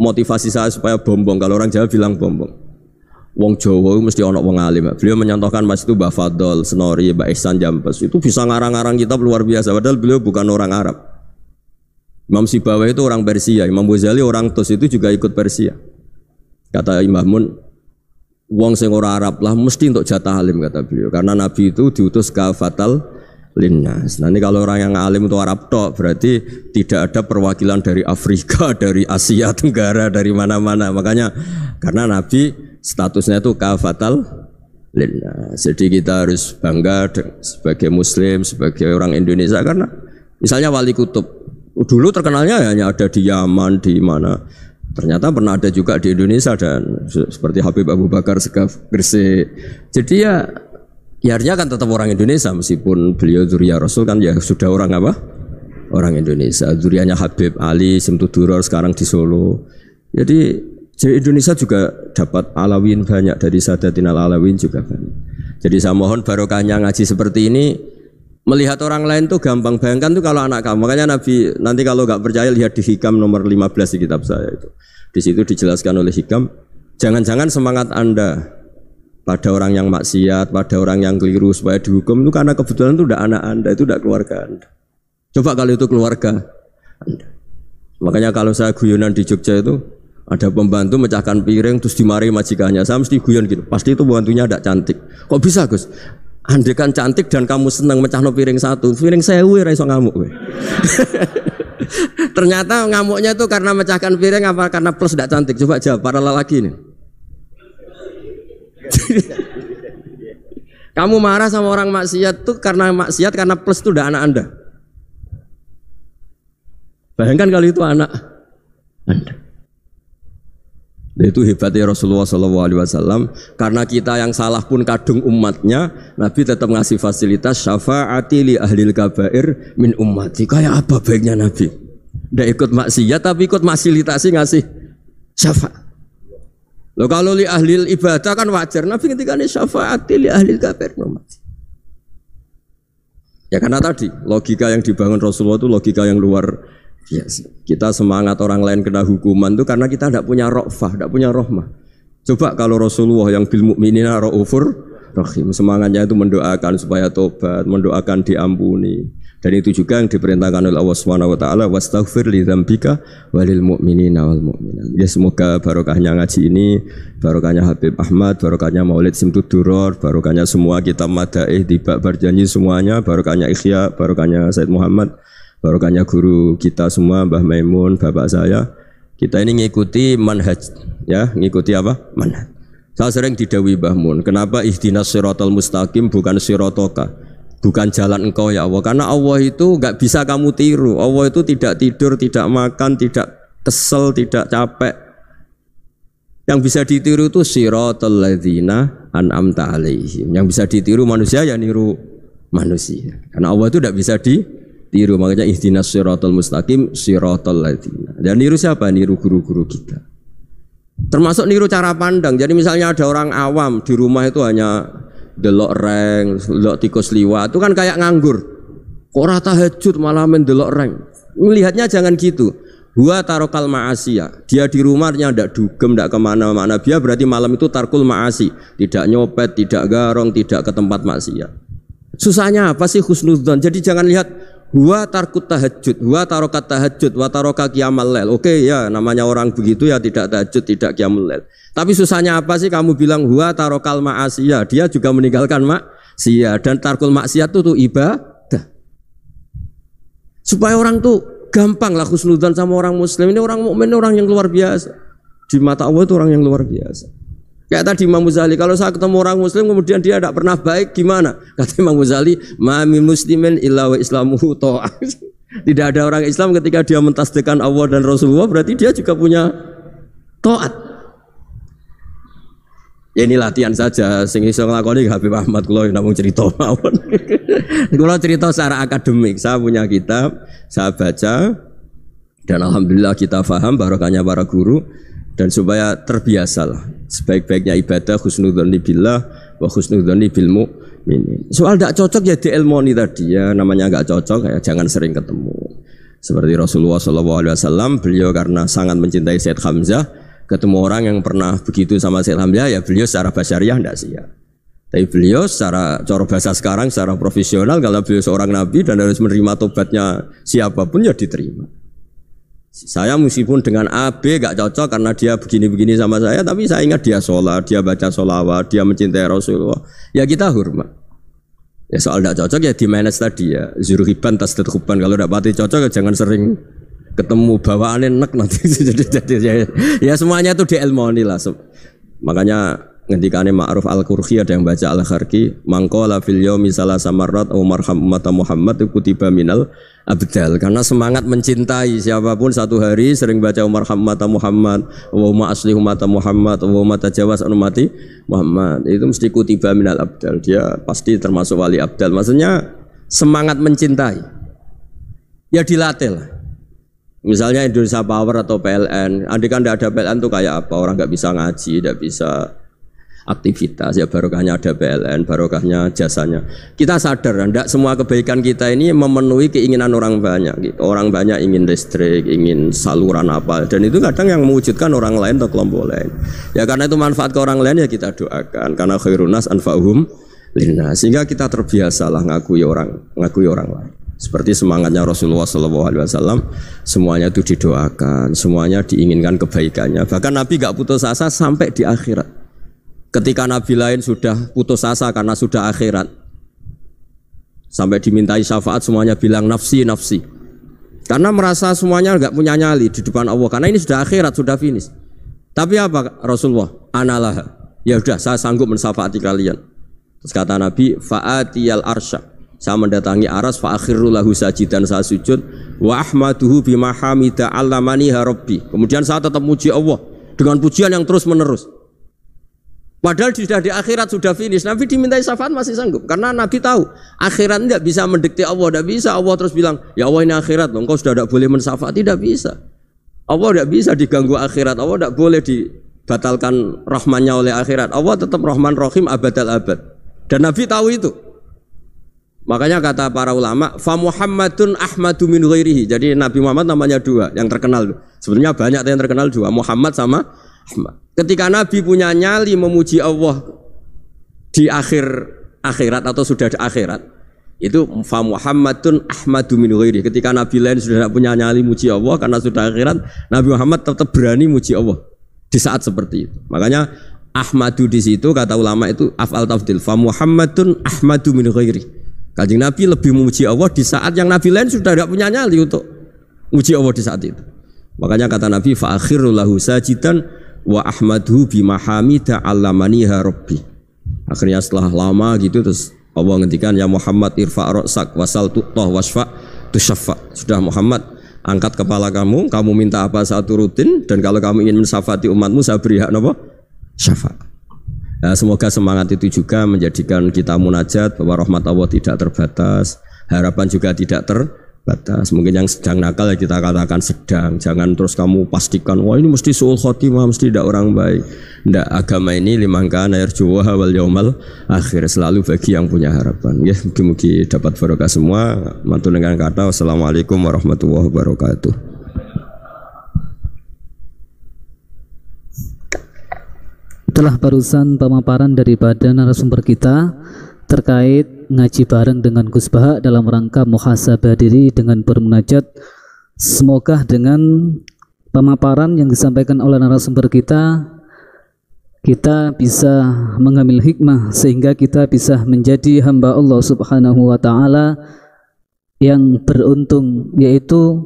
motivasi saya supaya bombong, kalau orang Jawa bilang bombong. Wong Jawa mesti ono wong alim. Beliau menyontohkan Mas itu Mbah Fadol, Senori, Mbah Ihsan Jambes. Itu bisa ngarang-ngarang kitab luar biasa padahal beliau bukan orang Arab. Imam Sibawai itu orang Persia, Imam Ghazali orang Tus itu juga ikut Persia. Kata Mbah Mun, wong sing ora Arab lah mesti untuk jatah alim kata beliau karena Nabi itu diutus kafatal linnas. Nanti kalau orang yang alim itu Arab tok berarti tidak ada perwakilan dari Afrika, dari Asia Tenggara, dari mana-mana. Makanya karena Nabi statusnya itu kafatal linnas. Jadi kita harus bangga sebagai Muslim, sebagai orang Indonesia karena misalnya Wali Kutub dulu terkenalnya hanya ada di Yaman, di mana. Ternyata pernah ada juga di Indonesia dan seperti Habib Abu Bakar Segaf Gresik. Jadi ya artinya kan tetap orang Indonesia meskipun beliau dzurriyyah Rasul kan ya sudah orang apa? Orang Indonesia. Dzurriyyahnya Habib Ali Simtuduror sekarang di Solo. Jadi Indonesia juga dapat alawin banyak dari Sadatin al-Alawin juga banyak. Jadi saya mohon barokahnya ngaji seperti ini. Melihat orang lain tuh gampang, bayangkan tuh kalau anak kamu. Makanya Nabi nanti kalau nggak percaya lihat di Hikam nomor 15 di kitab saya itu. Di situ dijelaskan oleh Hikam, jangan-jangan semangat Anda pada orang yang maksiat, pada orang yang keliru supaya dihukum itu karena kebetulan itu udah anak Anda, itu udah keluarga Anda. Coba kalau itu keluarga Anda. Makanya kalau saya guyonan di Jogja itu ada pembantu mecahkan piring terus dimarahi majikannya, saya mesti guyon gitu. Pasti itu pembantunya tidak cantik. Kok bisa Gus? Andai kan cantik dan kamu senang mecahno piring satu, piring 1000 ora iso ngamuk kowe. Ternyata ngamuknya itu karena mecahkan piring apa karena plus tidak cantik? Coba jawab para lelaki ini. Kamu marah sama orang maksiat tuh karena maksiat karena plus itu udah anak Anda. Bayangkan kalau itu anak Anda. Itu hebatnya Rasulullah SAW. Karena kita yang salah pun kadung umatnya, Nabi tetap ngasih fasilitas syafaati li ahlil kabair min ummati. Kayak apa baiknya Nabi? Nggak ikut maksiat tapi ikut fasilitasi ngasih syafaat. Loh kalau li ahlil ibadah kan wajar. Nabi ketika ini syafaati li ahlil kabair min ummati. Ya karena tadi logika yang dibangun Rasulullah itu logika yang luar biasa. Kita semangat orang lain kena hukuman itu karena kita tidak punya ra'fah, tidak punya rahmah. Coba kalau Rasulullah yang bil mukminina raufur rahim, semangatnya itu mendoakan supaya tobat, mendoakan diampuni. Dan itu juga yang diperintahkan oleh Allah Subhanahu wa taala, wastaghfir li dzambika walil mu'minina wal mu'minat. Ya semoga barokahnya ngaji ini, barokahnya Habib Ahmad, barokahnya Maulid Simtud Duror, barokahnya semua kitab madaih tiba berjanji semuanya, barokahnya Ikhya, barokahnya Said Muhammad, barokahnya guru kita semua, Mbah Maimun, bapak saya. Kita ini ngikuti manhaj, ya, ngikuti apa? Manhaj. Saya sering didhawuhi Mbah Mun, kenapa ihdinas siratal mustaqim bukan siratoka, bukan jalan engkau ya Allah? Karena Allah itu enggak bisa kamu tiru. Allah itu tidak tidur, tidak makan, tidak kesel, tidak capek. Yang bisa ditiru itu siratal ladzina an'amta alaihim. Yang bisa ditiru manusia ya niru manusia. Karena Allah itu tidak bisa ditiru. Makanya ihdinas siratal mustaqim siratal ladzina. Dan niru siapa? Niru guru-guru kita. Termasuk niru cara pandang. Jadi misalnya ada orang awam di rumah itu hanya delok reng, delok tikus liwat, itu kan kayak nganggur. Kok ora tahajud malah main delok reng. Melihatnya jangan gitu. Huwa tarokal ma'asiyah. Dia di rumahnya ndak dugem, ndak kemana-mana. Dia berarti malam itu tarkul ma'asi. Tidak nyopet, tidak garong, tidak ke tempat maksiat. Susahnya apa sih husnudzon? Jadi jangan lihat huwa tarkut tahajud, huwa tarokat tahajud, wa taroka qiyamal lail. Oke ya, namanya orang begitu ya tidak tahajud, tidak qiyamul lail. Tapi susahnya apa sih kamu bilang huwa tarokal ma'asiyah? Dia juga meninggalkan maksiat, dan tarkul maksiat itu ibadah. Supaya orang tuh gampang lah husnudzon sama orang muslim. Ini orang mukmin, orang yang luar biasa. Di mata Allah itu orang yang luar biasa. Kayak tadi Imam Ghazali, kalau saya ketemu orang muslim kemudian dia tidak pernah baik, gimana? Kata Imam Ghazali, ma min muslimin illa wa islamuhu ta'ah. Tidak ada orang Islam ketika dia mentasdihkan Allah dan Rasulullah, berarti dia juga punya taat. Ya ini latihan saja, sing iso nglakoni Habib Ahmad kula namung cerita mawon. Kula cerita secara akademik, saya punya kitab, saya baca dan alhamdulillah kita paham barokahnya para guru. Dan supaya terbiasalah sebaik-baiknya ibadah husnudzon billah wa husnudzon bil mu'minin. Soal tidak cocok ya diilmoni tadi ya, namanya enggak cocok ya jangan sering ketemu. Seperti Rasulullah SAW, beliau karena sangat mencintai Said Hamzah, ketemu orang yang pernah begitu sama Said Hamzah ya beliau secara basyariah tidak siap. Tapi beliau secara cara bahasa sekarang secara profesional, kalau beliau seorang nabi dan harus menerima tobatnya siapapun ya diterima. Saya meskipun dengan A, B gak cocok karena dia begini-begini sama saya, tapi saya ingat dia sholat, dia baca sholawat, dia mencintai Rasulullah, ya kita hormat. Ya soal gak cocok ya di manage tadi ya, zuruhiban tasdid huban. Kalau gak pati cocok ya jangan sering ketemu, bawaannya enak nanti. jadi ya semuanya itu diilmoni lah. Makanya ngendikane Ma'ruf Al-Qurhi ada yang baca Al-Kharqi, mangqala fil yaumi salasa marrat aw marham ummata Muhammad kutiba minal abdal. Karena semangat mencintai siapapun satu hari sering baca marham ummata Muhammad, wa asli ummata Muhammad, wa tajawaz an ummati Muhammad, itu mesti kutiba minal abdal. Dia pasti termasuk wali abdal. Maksudnya semangat mencintai ya dilatih lah. Misalnya Indonesia Power atau PLN, andai kan tidak ada PLN tuh kayak apa? Orang nggak bisa ngaji, tidak bisa aktivitas, ya barokahnya ada PLN, barokahnya jasanya. Kita sadar, tidak semua kebaikan kita ini memenuhi keinginan orang banyak. Orang banyak ingin listrik, ingin saluran apa, dan itu kadang yang mewujudkan orang lain atau kelompok lain. Ya karena itu manfaat ke orang lain ya kita doakan. Karena khairunas anfa'uhum linnas. Sehingga kita terbiasalah ngakui orang lain. Seperti semangatnya Rasulullah SAW, semuanya itu didoakan, semuanya diinginkan kebaikannya. Bahkan Nabi gak putus asa sampai di akhirat. Ketika Nabi lain sudah putus asa karena sudah akhirat, sampai dimintai syafaat semuanya bilang nafsi nafsi, karena merasa semuanya enggak punya nyali di depan Allah, karena ini sudah akhirat, sudah finish. Tapi apa Rasulullah? Analah, ya sudah saya sanggup mensyafaati kalian. Terus kata Nabi, fa'atiyal arsya, saya mendatangi aras, fa'akhiru lahu sajidan, saya sujud, wa ahmaduhu bima hamida allamani rabbi. Kemudian saya tetap muji Allah dengan pujian yang terus menerus. Padahal sudah di akhirat sudah finish. Nabi dimintai syafaat masih sanggup karena Nabi tahu akhirat tidak bisa mendikte Allah, tidak bisa Allah terus bilang ya Allah ini akhirat loh, engkau sudah tidak boleh mensyafaat, tidak bisa. Allah tidak bisa diganggu akhirat, Allah tidak boleh dibatalkan rahmannya oleh akhirat. Allah tetap Rahman Rahim abadal abad. Dan Nabi tahu itu. Makanya kata para ulama, fa Muhammadun Ahmadu min ghairihi. Jadi Nabi Muhammad namanya dua yang terkenal. Sebenarnya banyak yang terkenal dua, Muhammad sama Ahmad. Ketika Nabi punya nyali memuji Allah di akhirat atau sudah di akhirat, itu fa Muhammadun Ahmadu min ghairihi. Ketika Nabi lain sudah tidak punya nyali muji Allah karena sudah akhirat, Nabi Muhammad tetap berani muji Allah di saat seperti itu. Makanya Ahmadu di situ kata ulama itu af'al tafdil, fa Muhammadun Ahmadu min ghairihi. Kanjeng Nabi lebih memuji Allah di saat yang Nabi lain sudah tidak punya nyali untuk muji Allah di saat itu. Makanya kata Nabi fa akhiru lahu sajidan wa ahmadhu bimahamida allamaniha rabbi. Akhirnya setelah lama gitu terus Allah ngendikan ya Muhammad irfa' ra'sak wasal tu'tah wasfa' tusyaffa. Sudah Muhammad, angkat kepala kamu minta apa saya turutin, dan kalau kamu ingin mensyafaati umatmu saya beri hak apa? Syafaat. Nah, semoga semangat itu juga menjadikan kita munajat bahwa rahmat Allah tidak terbatas, harapan juga tidak terbatas. Mungkin yang sedang nakal ya kita katakan sedang, jangan terus kamu pastikan wah ini mesti suul khotimah, mesti tidak orang baik. Tidak, agama ini liman kana yarjuha wal yaumal akhir, selalu bagi yang punya harapan. Ya, mugi-mugi dapat barokah semua. Mantu dengan kata wassalamualaikum warahmatullahi wabarakatuh. Itulah barusan pemaparan daripada narasumber kita terkait ngaji bareng dengan Gus Baha dalam rangka muhasabah diri dengan bermunajat. Semoga dengan pemaparan yang disampaikan oleh narasumber kita bisa mengambil hikmah sehingga kita bisa menjadi hamba Allah Subhanahu wa taala yang beruntung, yaitu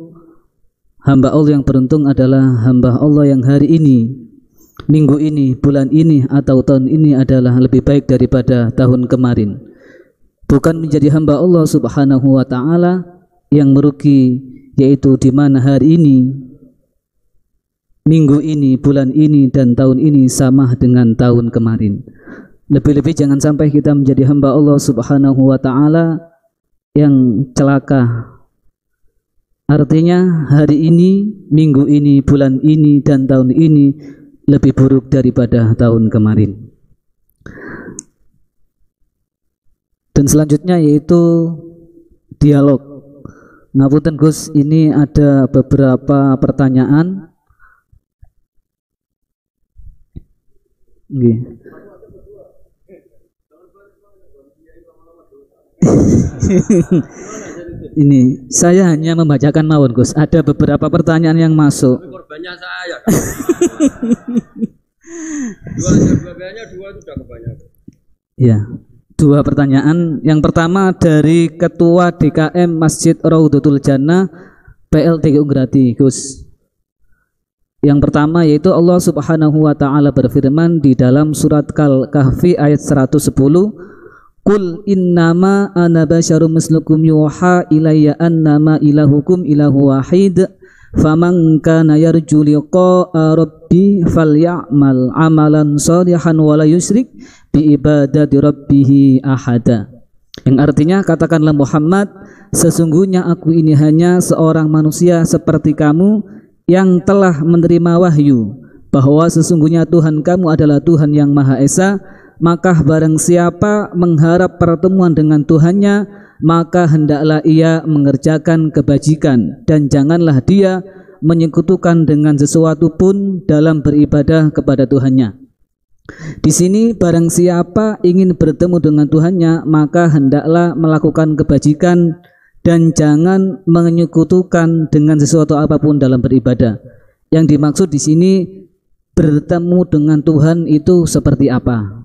hamba Allah yang beruntung adalah hamba Allah yang hari ini, minggu ini, bulan ini atau tahun ini adalah lebih baik daripada tahun kemarin. Bukan menjadi hamba Allah Subhanahu wa taala yang merugi, yaitu di mana hari ini, minggu ini, bulan ini dan tahun ini sama dengan tahun kemarin. Lebih-lebih jangan sampai kita menjadi hamba Allah Subhanahu wa taala yang celaka. Artinya hari ini, minggu ini, bulan ini dan tahun ini lebih buruk daripada tahun kemarin. Dan selanjutnya yaitu dialog. Ngapunten Gus, ini ada beberapa pertanyaan. Nggih. Ini saya hanya membacakan mawon Gus. Ada beberapa pertanyaan yang masuk. Korbannya saya. Dua itu sudah kebanyakan. Ya. Dua pertanyaan. Yang pertama dari Ketua DKM Masjid Raudhatul Jannah PLT Ungrati, Gus. Yang pertama yaitu Allah Subhanahu wa taala berfirman di dalam surat Kahfi ayat 110, Qul innama ana basyarum mislukum yuha ilayya annama ilahukum ilahu wahid faman kana yarju liqa'a rabbi falyamal amalan shalihan wa la yusyrik bi ibadati rabbih ahada. Yang artinya, katakanlah Muhammad, sesungguhnya aku ini hanya seorang manusia seperti kamu yang telah menerima wahyu bahwa sesungguhnya Tuhan kamu adalah Tuhan yang Maha Esa. Maka barang siapa mengharap pertemuan dengan Tuhannya, maka hendaklah ia mengerjakan kebajikan dan janganlah dia menyekutukan dengan sesuatu pun dalam beribadah kepada Tuhannya. Di sini barang siapa ingin bertemu dengan Tuhannya, maka hendaklah melakukan kebajikan dan jangan menyekutukan dengan sesuatu apapun dalam beribadah. Yang dimaksud di sini bertemu dengan Tuhan itu seperti apa?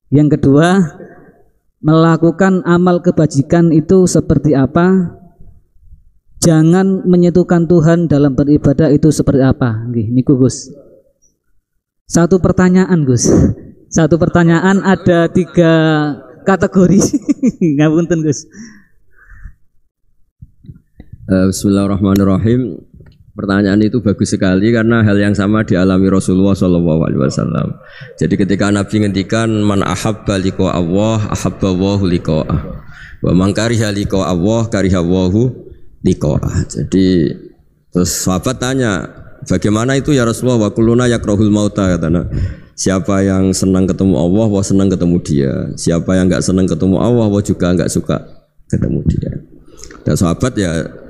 Yang kedua, melakukan amal kebajikan itu seperti apa? Jangan menyentuhkan Tuhan dalam beribadah itu seperti apa? Nggih, niku Gus. Satu pertanyaan Gus. Satu pertanyaan ada 3 kategori. Ngapunten Gus. Bismillahirrahmanirrahim. Pertanyaan itu bagus sekali karena hal yang sama dialami Rasulullah SAW. Jadi ketika Nabi ngendikan man ahabba liqa Allah ahabba Allahu liqa'ah. Wa man kariha liqa Allah kariha Allahu liqa'ah. Jadi terus sahabat tanya, bagaimana itu ya Rasulullah? Wa kulluna yakrahul mauta katanya. Siapa yang senang ketemu Allah, wa senang ketemu dia. Siapa yang enggak senang ketemu Allah, wa juga enggak suka ketemu dia. Dan sahabat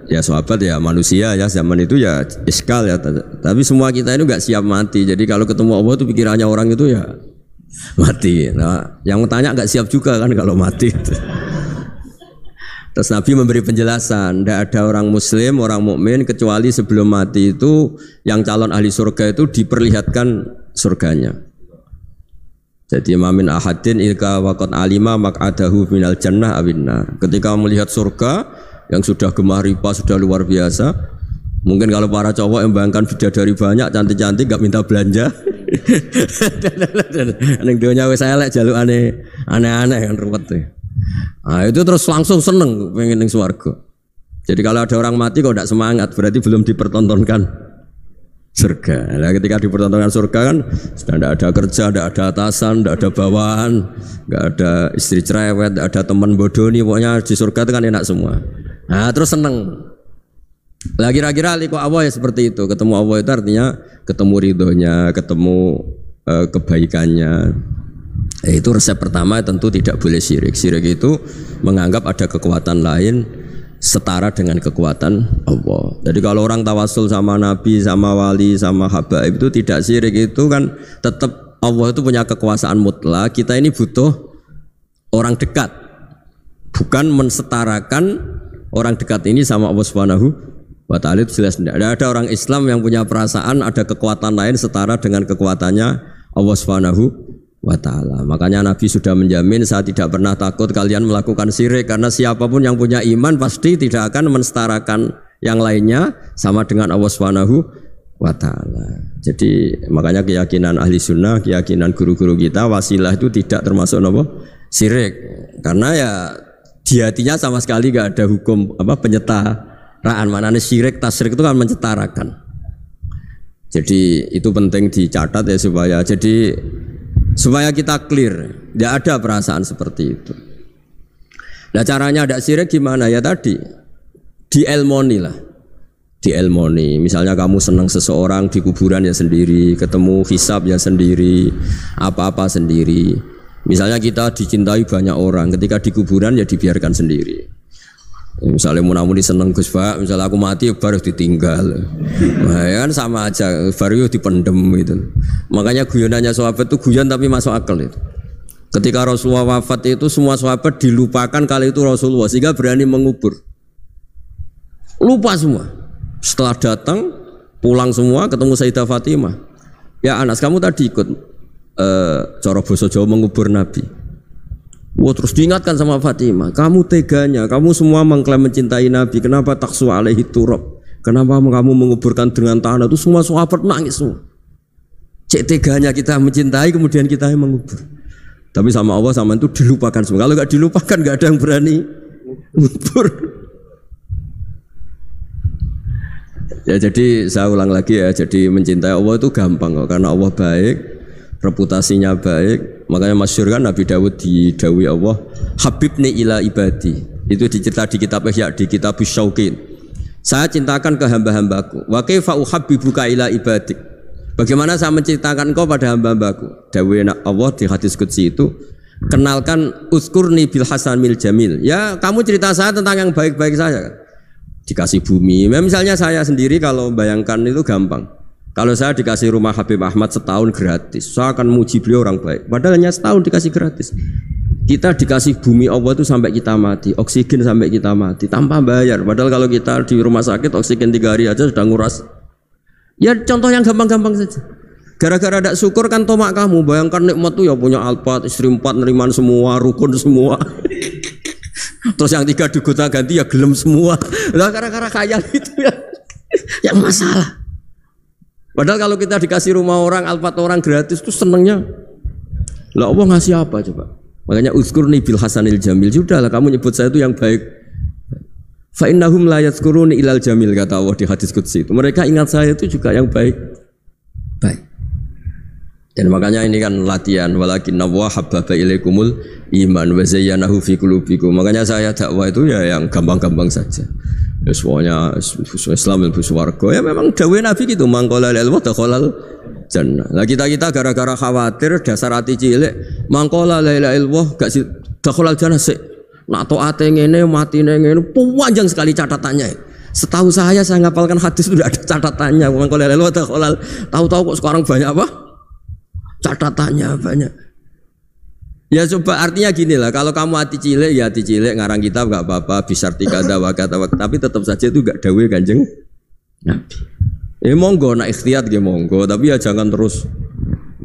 sahabat ya manusia ya, zaman itu ya iskal ya, tapi semua kita itu nggak siap mati. Jadi kalau ketemu Allah itu pikirannya orang itu ya mati. Nah, yang tanya nggak siap juga kan kalau mati. Terus Nabi memberi penjelasan, tidak ada orang muslim, orang mukmin kecuali sebelum mati itu yang calon ahli surga itu diperlihatkan surganya. Jadi mamin ahadin ilka waqad alima maq'adahu minal jannah awinnar. Ketika melihat surga yang sudah gemah ripa, sudah luar biasa. Mungkin kalau para cowok yang bayangkan bidadari banyak, cantik-cantik, gak minta belanja. Neng dunia wis elek jaluk aneh-aneh kan ruwet tuh. Nah, itu terus langsung seneng pengen ning swarga. Jadi kalau ada orang mati kok tidak semangat, berarti belum dipertontonkan surga. Nah, ketika dipertontonkan surga kan sudah tidak ada kerja, tidak ada atasan, tidak ada bawahan, tidak ada istri cerewet, tidak ada teman bodoni, pokoknya di surga itu kan enak semua. Nah terus seneng. Lah kira-kira liqa Allah ya seperti itu. Ketemu Allah itu artinya ketemu ridhonya, ketemu kebaikannya. Itu resep pertama, tentu tidak boleh syirik. Syirik itu menganggap ada kekuatan lain setara dengan kekuatan Allah. Jadi kalau orang tawasul sama nabi, sama wali, sama habaib itu tidak syirik, itu kan tetap Allah itu punya kekuasaan mutlak. Kita ini butuh orang dekat, bukan mensetarakan orang dekat ini sama Allah Subhanahu wa ta'ala. Itu jelas tidak ada orang Islam yang punya perasaan ada kekuatan lain setara dengan kekuatannya Allah Subhanahu wa ta'ala. Makanya Nabi sudah menjamin, saya tidak pernah takut kalian melakukan syirik, karena siapapun yang punya iman pasti tidak akan mensetarakan yang lainnya sama dengan Allah Subhanahu wa ta'ala. Jadi makanya keyakinan ahli sunnah, keyakinan guru-guru kita, wasilah itu tidak termasuk syirik, karena ya di hatinya sama sekali gak ada hukum penyetaraan. Maknanya syirik, tasyrik itu kan mencetarakan. Jadi itu penting dicatat ya, supaya kita clear, tidak ada perasaan seperti itu. Nah caranya ada syirik gimana ya tadi? Dielmoni lah, dielmoni. Misalnya kamu senang seseorang, di kuburan ya sendiri, ketemu hisab ya sendiri, apa-apa sendiri. Misalnya kita dicintai banyak orang, ketika di kuburan ya dibiarkan sendiri. Misalnya munamuni seneng Gus Pak, misalnya aku mati baru ditinggal. Nah, ya kan sama aja, baru dipendem gitu. Makanya guyonannya sahabat itu guyon tapi masuk akal itu. Ketika Rasulullah wafat itu semua sahabat dilupakan kali itu Rasulullah, sehingga berani mengubur. Lupa semua. Setelah datang, pulang semua ketemu Sayyidah Fatimah. Ya Anas, kamu tadi ikut cara basa Jawa mengubur Nabi. Wah, terus diingatkan sama Fatimah, kamu teganya, kamu semua mengklaim mencintai Nabi, kenapa taksu alaihi turab? Kenapa kamu menguburkan dengan tanah? Itu semua sahabat nangis semua. Cek teganya kita mencintai kemudian kita yang mengubur. Tapi sama Allah sama itu dilupakan semua. Kalau nggak dilupakan nggak ada yang berani mengubur. Ya jadi saya ulang lagi ya, jadi mencintai Allah itu gampang kok, karena Allah baik, reputasinya baik. Makanya masyhur kan Nabi Dawud didawi Allah, habibni ila ibadi. Itu dicerita di kitab Ihya, di kitab Syauqin. Saya cintakan ke hamba-hambaku. Wa kaifa uhabbibuka ila ibadik. Bagaimana saya menceritakan kau pada hamba-hambaku? Dawi Allah di hadis qudsi itu, kenalkan uzkurni bil hasanil jamil. Ya, kamu cerita saya tentang yang baik-baik saya. Dikasih bumi. Misalnya saya sendiri kalau bayangkan itu gampang. Kalau saya dikasih rumah Habib Ahmad setahun gratis, saya akan muji beliau orang baik. Padahal hanya setahun dikasih gratis. Kita dikasih bumi Allah itu sampai kita mati, oksigen sampai kita mati, tanpa bayar. Padahal kalau kita di rumah sakit oksigen 3 hari aja sudah nguras. Ya contoh yang gampang-gampang saja. Gara-gara tidak syukur kan tomak kamu. Bayangkan nikmat tuh ya punya Alphard, istri 4 neriman semua, rukun semua. Terus yang 3 digota ganti ya gelem semua. Lah gara-gara kaya itu ya yang masalah. Padahal kalau kita dikasih rumah orang, Alphard orang gratis itu senengnya. Lah Allah ngasih apa coba? Makanya uzkurni bil hasanil jamil. Sudahlah kamu nyebut saya itu yang baik. Fa innahum la yadhkuruni ilal jamil, kata Allah di hadis qudsi itu. Mereka ingat saya itu juga yang baik. Baik. Dan makanya ini kan latihan, walakinna wa habbaba ilaikumul iman wa zayyanahu fi qulubikum. Makanya saya dakwah itu ya yang gampang-gampang saja. Ya semuanya Islam ilmu swarga. Ya memang dawuh Nabi gitu, mangqala lil wa dakhalal jannah. Lah kita gara-gara khawatir dasar hati cilik, mangqala la ilaha illallah gak sih dakhalal jannah sik. Nak taate ngene matine ngene panjang sekali catatannya. Setahu saya ngapalkan hadis itu tidak ada catatannya. Mangqala la ilaha illallah dakhalal. Tahu-tahu kok sekarang banyak apa? Catatannya banyak. Ya coba artinya gini lah, kalau kamu hati cilik ya hati cilik ngarang kitab gak apa-apa, bisarti kada wa kata, tapi tetap saja itu gak dawe Kanjeng Nabi. Monggo nak ikhtiyat ya monggo, tapi ya jangan terus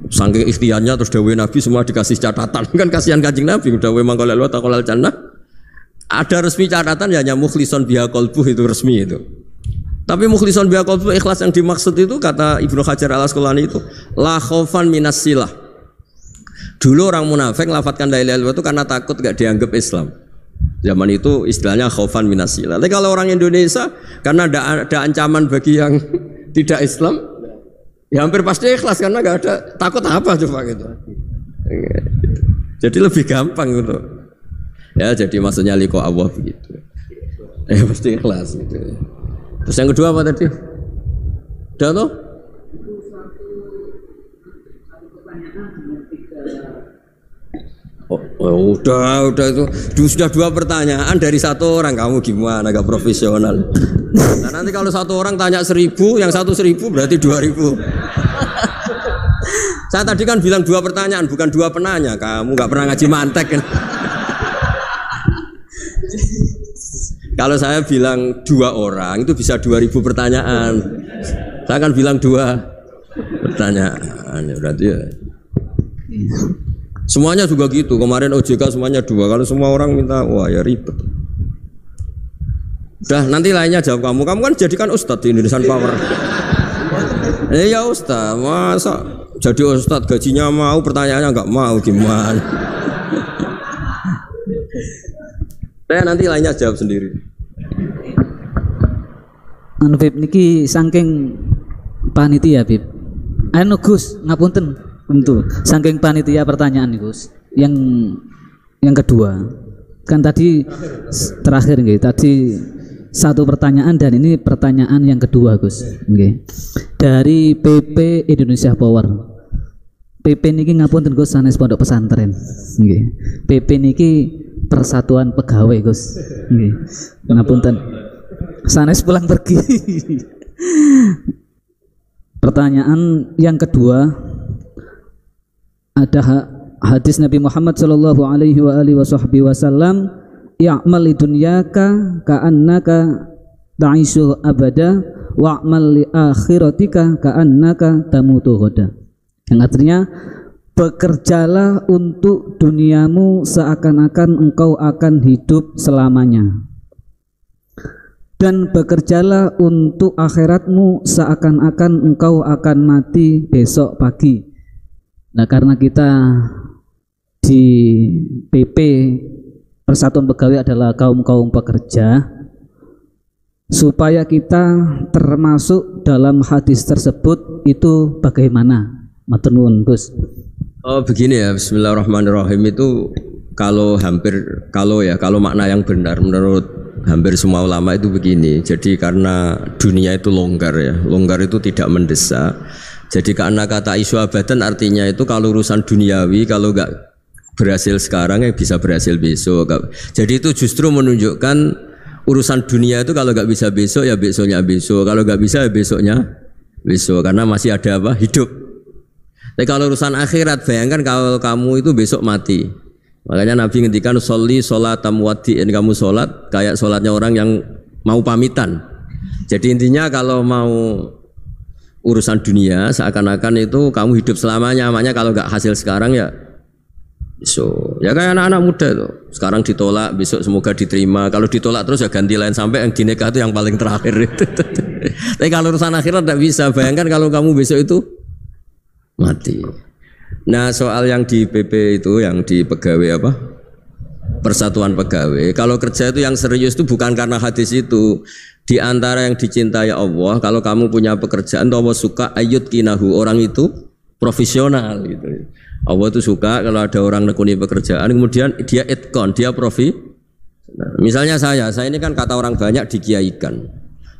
saking ikhtiarnya terus dawe Nabi semua dikasih catatan, kan kasihan Kanjeng Nabi dawe mangko lalu taqolal jannah. Ada resmi catatan ya hanya mukhlison biha qalbuh, itu resmi itu. Tapi mukhlison biha qalbuh, ikhlas yang dimaksud itu kata Ibnu Hajar Al-Asqalani itu la khaufan minas silah. Dulu orang munafik lafadzkan la ilaha illallah itu karena takut gak dianggap Islam. Zaman itu istilahnya khaufan minas silah. Tapi kalau orang Indonesia karena ada ancaman bagi yang tidak Islam, ya hampir pasti ikhlas karena gak ada takut apa coba gitu. Jadi lebih gampang gitu. Ya jadi maksudnya liqa Allah begitu. Pasti ikhlas gitu. Terus yang kedua apa tadi? Udah toh? Udah itu sudah 2 pertanyaan dari 1 orang. Kamu gimana, agak profesional. Nah, nanti kalau 1 orang tanya 1000, yang 1 1000 berarti 2000. Saya tadi kan bilang 2 pertanyaan, bukan 2 penanya. Kamu nggak pernah ngaji mantek kan? Kalau saya bilang 2 orang itu bisa 2000 pertanyaan. Saya akan bilang 2 pertanyaan. Berarti ya. Semuanya juga gitu. Kemarin OJK semuanya 2. Kalau semua orang minta, wah ya ribet. Udah nanti lainnya jawab kamu. Kamu kan jadikan ustadz di Indonesian Power. Ya ustadz, masa jadi ustadz gajinya mau, pertanyaannya nggak mau, gimana? Nanti lainnya jawab sendiri. Anu Bib niki saking panitia Bib. Anu Gus, ngapunten. Tentu, saking panitia pertanyaan nih Gus. Yang kedua, kan tadi terakhir nggih, tadi 1 pertanyaan dan ini pertanyaan yang kedua Gus. Nggih. Dari PP Indonesia Power. PP niki ngapunten Gus sanes pondok pesantren. Nggih. PP niki Persatuan Pegawai Gus. Nggih. Ngapunten. Sanes pulang pergi. Pertanyaan yang kedua, ada hadis Nabi Muhammad sallallahu alaihi wasallam, ya'mal lidunyaka ka'annaka ta'ishu abada wa'mal li akhiratika ka'annaka tamutu ghadan. Yang artinya, bekerjalah untuk duniamu seakan-akan engkau akan hidup selamanya, dan bekerjalah untuk akhiratmu seakan-akan engkau akan mati besok pagi. Nah, karena kita di PP Persatuan Pegawai adalah kaum-kaum pekerja, supaya kita termasuk dalam hadis tersebut itu bagaimana? Matur nuwun Gus. Oh begini ya, bismillahirrahmanirrahim. Itu kalau makna yang benar menurut hampir semua ulama itu begini. Jadi karena dunia itu longgar ya, longgar itu tidak mendesak. Jadi karena kata isu abadan artinya itu kalau urusan duniawi kalau enggak berhasil sekarang ya bisa berhasil besok. Jadi itu justru menunjukkan urusan dunia itu kalau enggak bisa besok ya besoknya besok. Kalau enggak bisa ya besoknya besok karena masih ada apa? Hidup. Tapi kalau urusan akhirat bayangkan kalau kamu itu besok mati. Makanya Nabi ngendikan sholli sholatam wadi'in, kamu sholat kayak sholatnya orang yang mau pamitan. Jadi intinya kalau mau urusan dunia seakan-akan itu kamu hidup selamanya, makanya kalau nggak hasil sekarang ya besok. Ya kayak anak-anak muda itu sekarang ditolak besok semoga diterima, kalau ditolak terus ya ganti lain sampai yang di nikah itu yang paling terakhir itu. Tapi kalau urusan akhirat tidak bisa. Bayangkan kalau kamu besok itu mati. Nah soal yang di PP itu yang di pegawai apa Persatuan Pegawai. Kalau kerja itu yang serius itu bukan karena hadis itu. Di antara yang dicintai Allah, kalau kamu punya pekerjaan, Allah suka ayut kinahu, orang itu profesional gitu. Allah itu suka kalau ada orang nekuni pekerjaan, kemudian dia itkon, dia profi. Nah, misalnya saya ini kan kata orang banyak dikiaikan,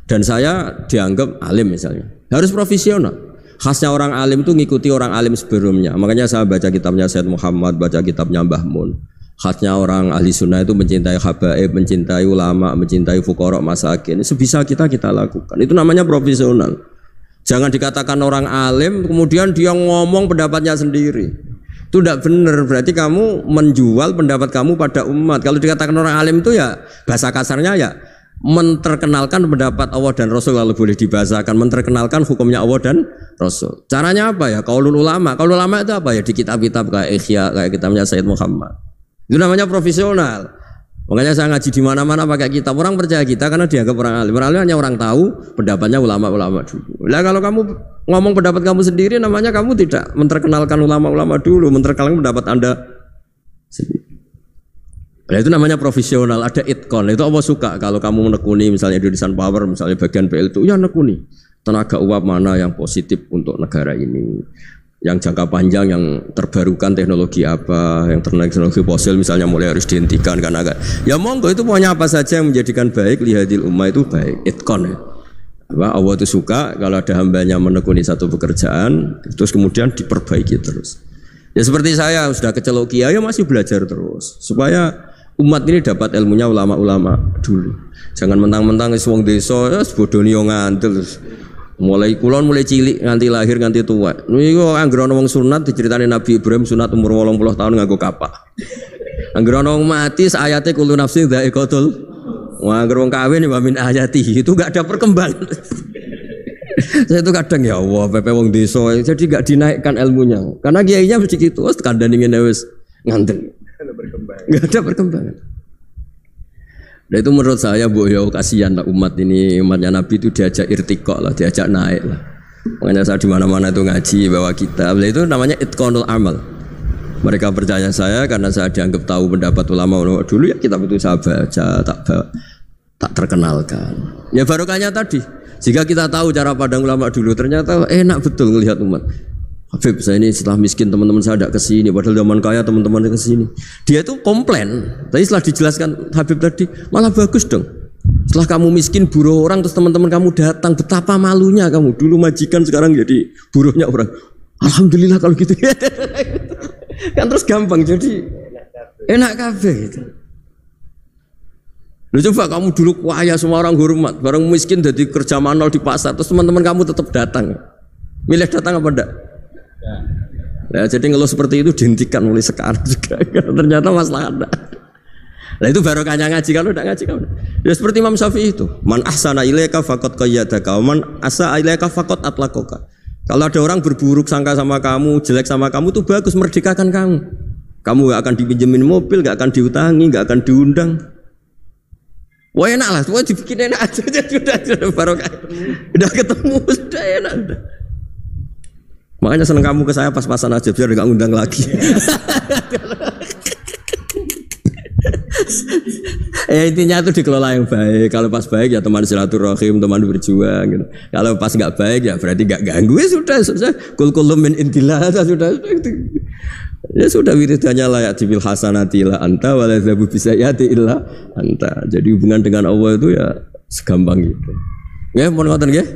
dan saya dianggap alim misalnya, harus profesional. Khasnya orang alim itu ngikuti orang alim sebelumnya. Makanya saya baca kitabnya Sayyid Muhammad, baca kitabnya Mbah Mun. Khasnya orang ahli sunnah itu mencintai habaib, mencintai ulama, mencintai fuqara masakin. Sebisa kita lakukan. Itu namanya profesional. Jangan dikatakan orang alim kemudian dia ngomong pendapatnya sendiri. Itu tidak benar. Berarti kamu menjual pendapat kamu pada umat. Kalau dikatakan orang alim itu ya bahasa kasarnya ya menterkenalkan pendapat Allah dan Rasul, kalau boleh dibahasakan menterkenalkan hukumnya Allah dan Rasul. Caranya apa ya? Qaulul ulama. Qaulul ulama itu apa ya? Di kitab-kitab kayak Ihya, kayak kitabnya Sayyid Muhammad. Itu namanya profesional. Makanya saya ngaji di mana-mana pakai kitab. Orang percaya kita karena dianggap orang alim. Orang alim hanya orang tahu pendapatnya ulama-ulama dulu. Lah kalau kamu ngomong pendapat kamu sendiri, namanya kamu tidak menterkenalkan ulama-ulama dulu, menterkenalkan pendapat Anda sendiri. Nah, itu namanya profesional, ada itkon. Itu Allah suka kalau kamu menekuni misalnya Indonesian Power, misalnya bagian PL itu, ya nekuni tenaga uap mana yang positif untuk negara ini, yang jangka panjang, yang terbarukan teknologi apa, yang teknologi fosil misalnya mulai harus dihentikan karena agak. Ya monggo, itu pokoknya apa saja yang menjadikan baik lihadil ummah itu baik, itkon ya. Allah itu suka kalau ada hambanya menekuni satu pekerjaan, terus kemudian diperbaiki terus. Ya seperti saya sudah kecelok kiai, ya masih belajar terus supaya umat ini dapat ilmunya ulama-ulama dulu. Jangan mentang-mentang wong desa ya bodoni yo ngantil. Mulai kulon mulai cilik nganti lahir nganti tua. Niku anggere ana wong sunat diceritani Nabi Ibrahim sunat umur 80 tahun nganggo kapak. Anggere ana wong mati ayate kullu nafsin dha'iqatul. Wah, anggere wong kawin wa min ayati itu enggak ada perkembangan. Saya itu kadang ya Allah, pepe wong desa jadi enggak dinaikkan ilmunya. Karena kiainya mesti gitu, wis kandhane ngene wis ngantil. Enggak ada perkembangan. Nah itu menurut saya bu ya kasihan lah umat ini, umatnya Nabi itu diajak irtiqo lah, diajak naik lah. Makanya saya di mana-mana itu ngaji bawa kitab. Nah itu namanya itqanul amal. Mereka percaya saya karena saya dianggap tahu pendapat ulama dulu, ya kitab itu saya baca, tak terkenalkan. Ya barokahnya tadi, jika kita tahu cara pandang ulama dulu, ternyata enak betul melihat umat. Habib, saya ini setelah miskin teman-teman saya tidak kesini, padahal zaman kaya teman-teman kesini. Dia itu komplain, tapi setelah dijelaskan Habib tadi, malah bagus dong. Setelah kamu miskin buruh orang, terus teman-teman kamu datang, betapa malunya kamu. Dulu majikan, sekarang jadi buruhnya orang. Alhamdulillah kalau gitu. Kan terus gampang, jadi enak kabeh gitu. Lu coba kamu dulu kaya, semua orang hormat, bareng miskin jadi kerja manual di pasar, terus teman-teman kamu tetap datang. Milih datang apa enggak? Nah, jadi ngeluh seperti itu dihentikan mulai sekarang juga. Ternyata masalah ada. Nah itu barokahnya ngaji. Kalau tidak ngaji kamu. Ya seperti Imam Syafi'i itu. Man ahsana ilaika faqad qayyadaka, man asa ilaika faqad atlaqaka. Kalau ada orang berburuk sangka sama kamu, jelek sama kamu, itu bagus, merdekakan kamu. Kamu gak akan dipinjemin mobil, gak akan diutangi, gak akan diundang. Wah enak lah, wah dibikin enak aja. Sudah barokah. Udah ketemu, sudah enak. Makanya seneng kamu ke saya pas-pasan aja biar gak ngundang lagi. Ya intinya itu dikelola yang baik. Kalau pas baik ya teman silaturahim, teman berjuang gitu. Kalau pas nggak baik ya berarti nggak ganggu. Ya sudah. Kul min indillah sudah. Ya sudah wiridannya layak dibil hasanati illa anta wa la dzabu bisayati illa anta. Jadi hubungan dengan Allah itu ya segampang gitu. Ya mohon ngoten nggih.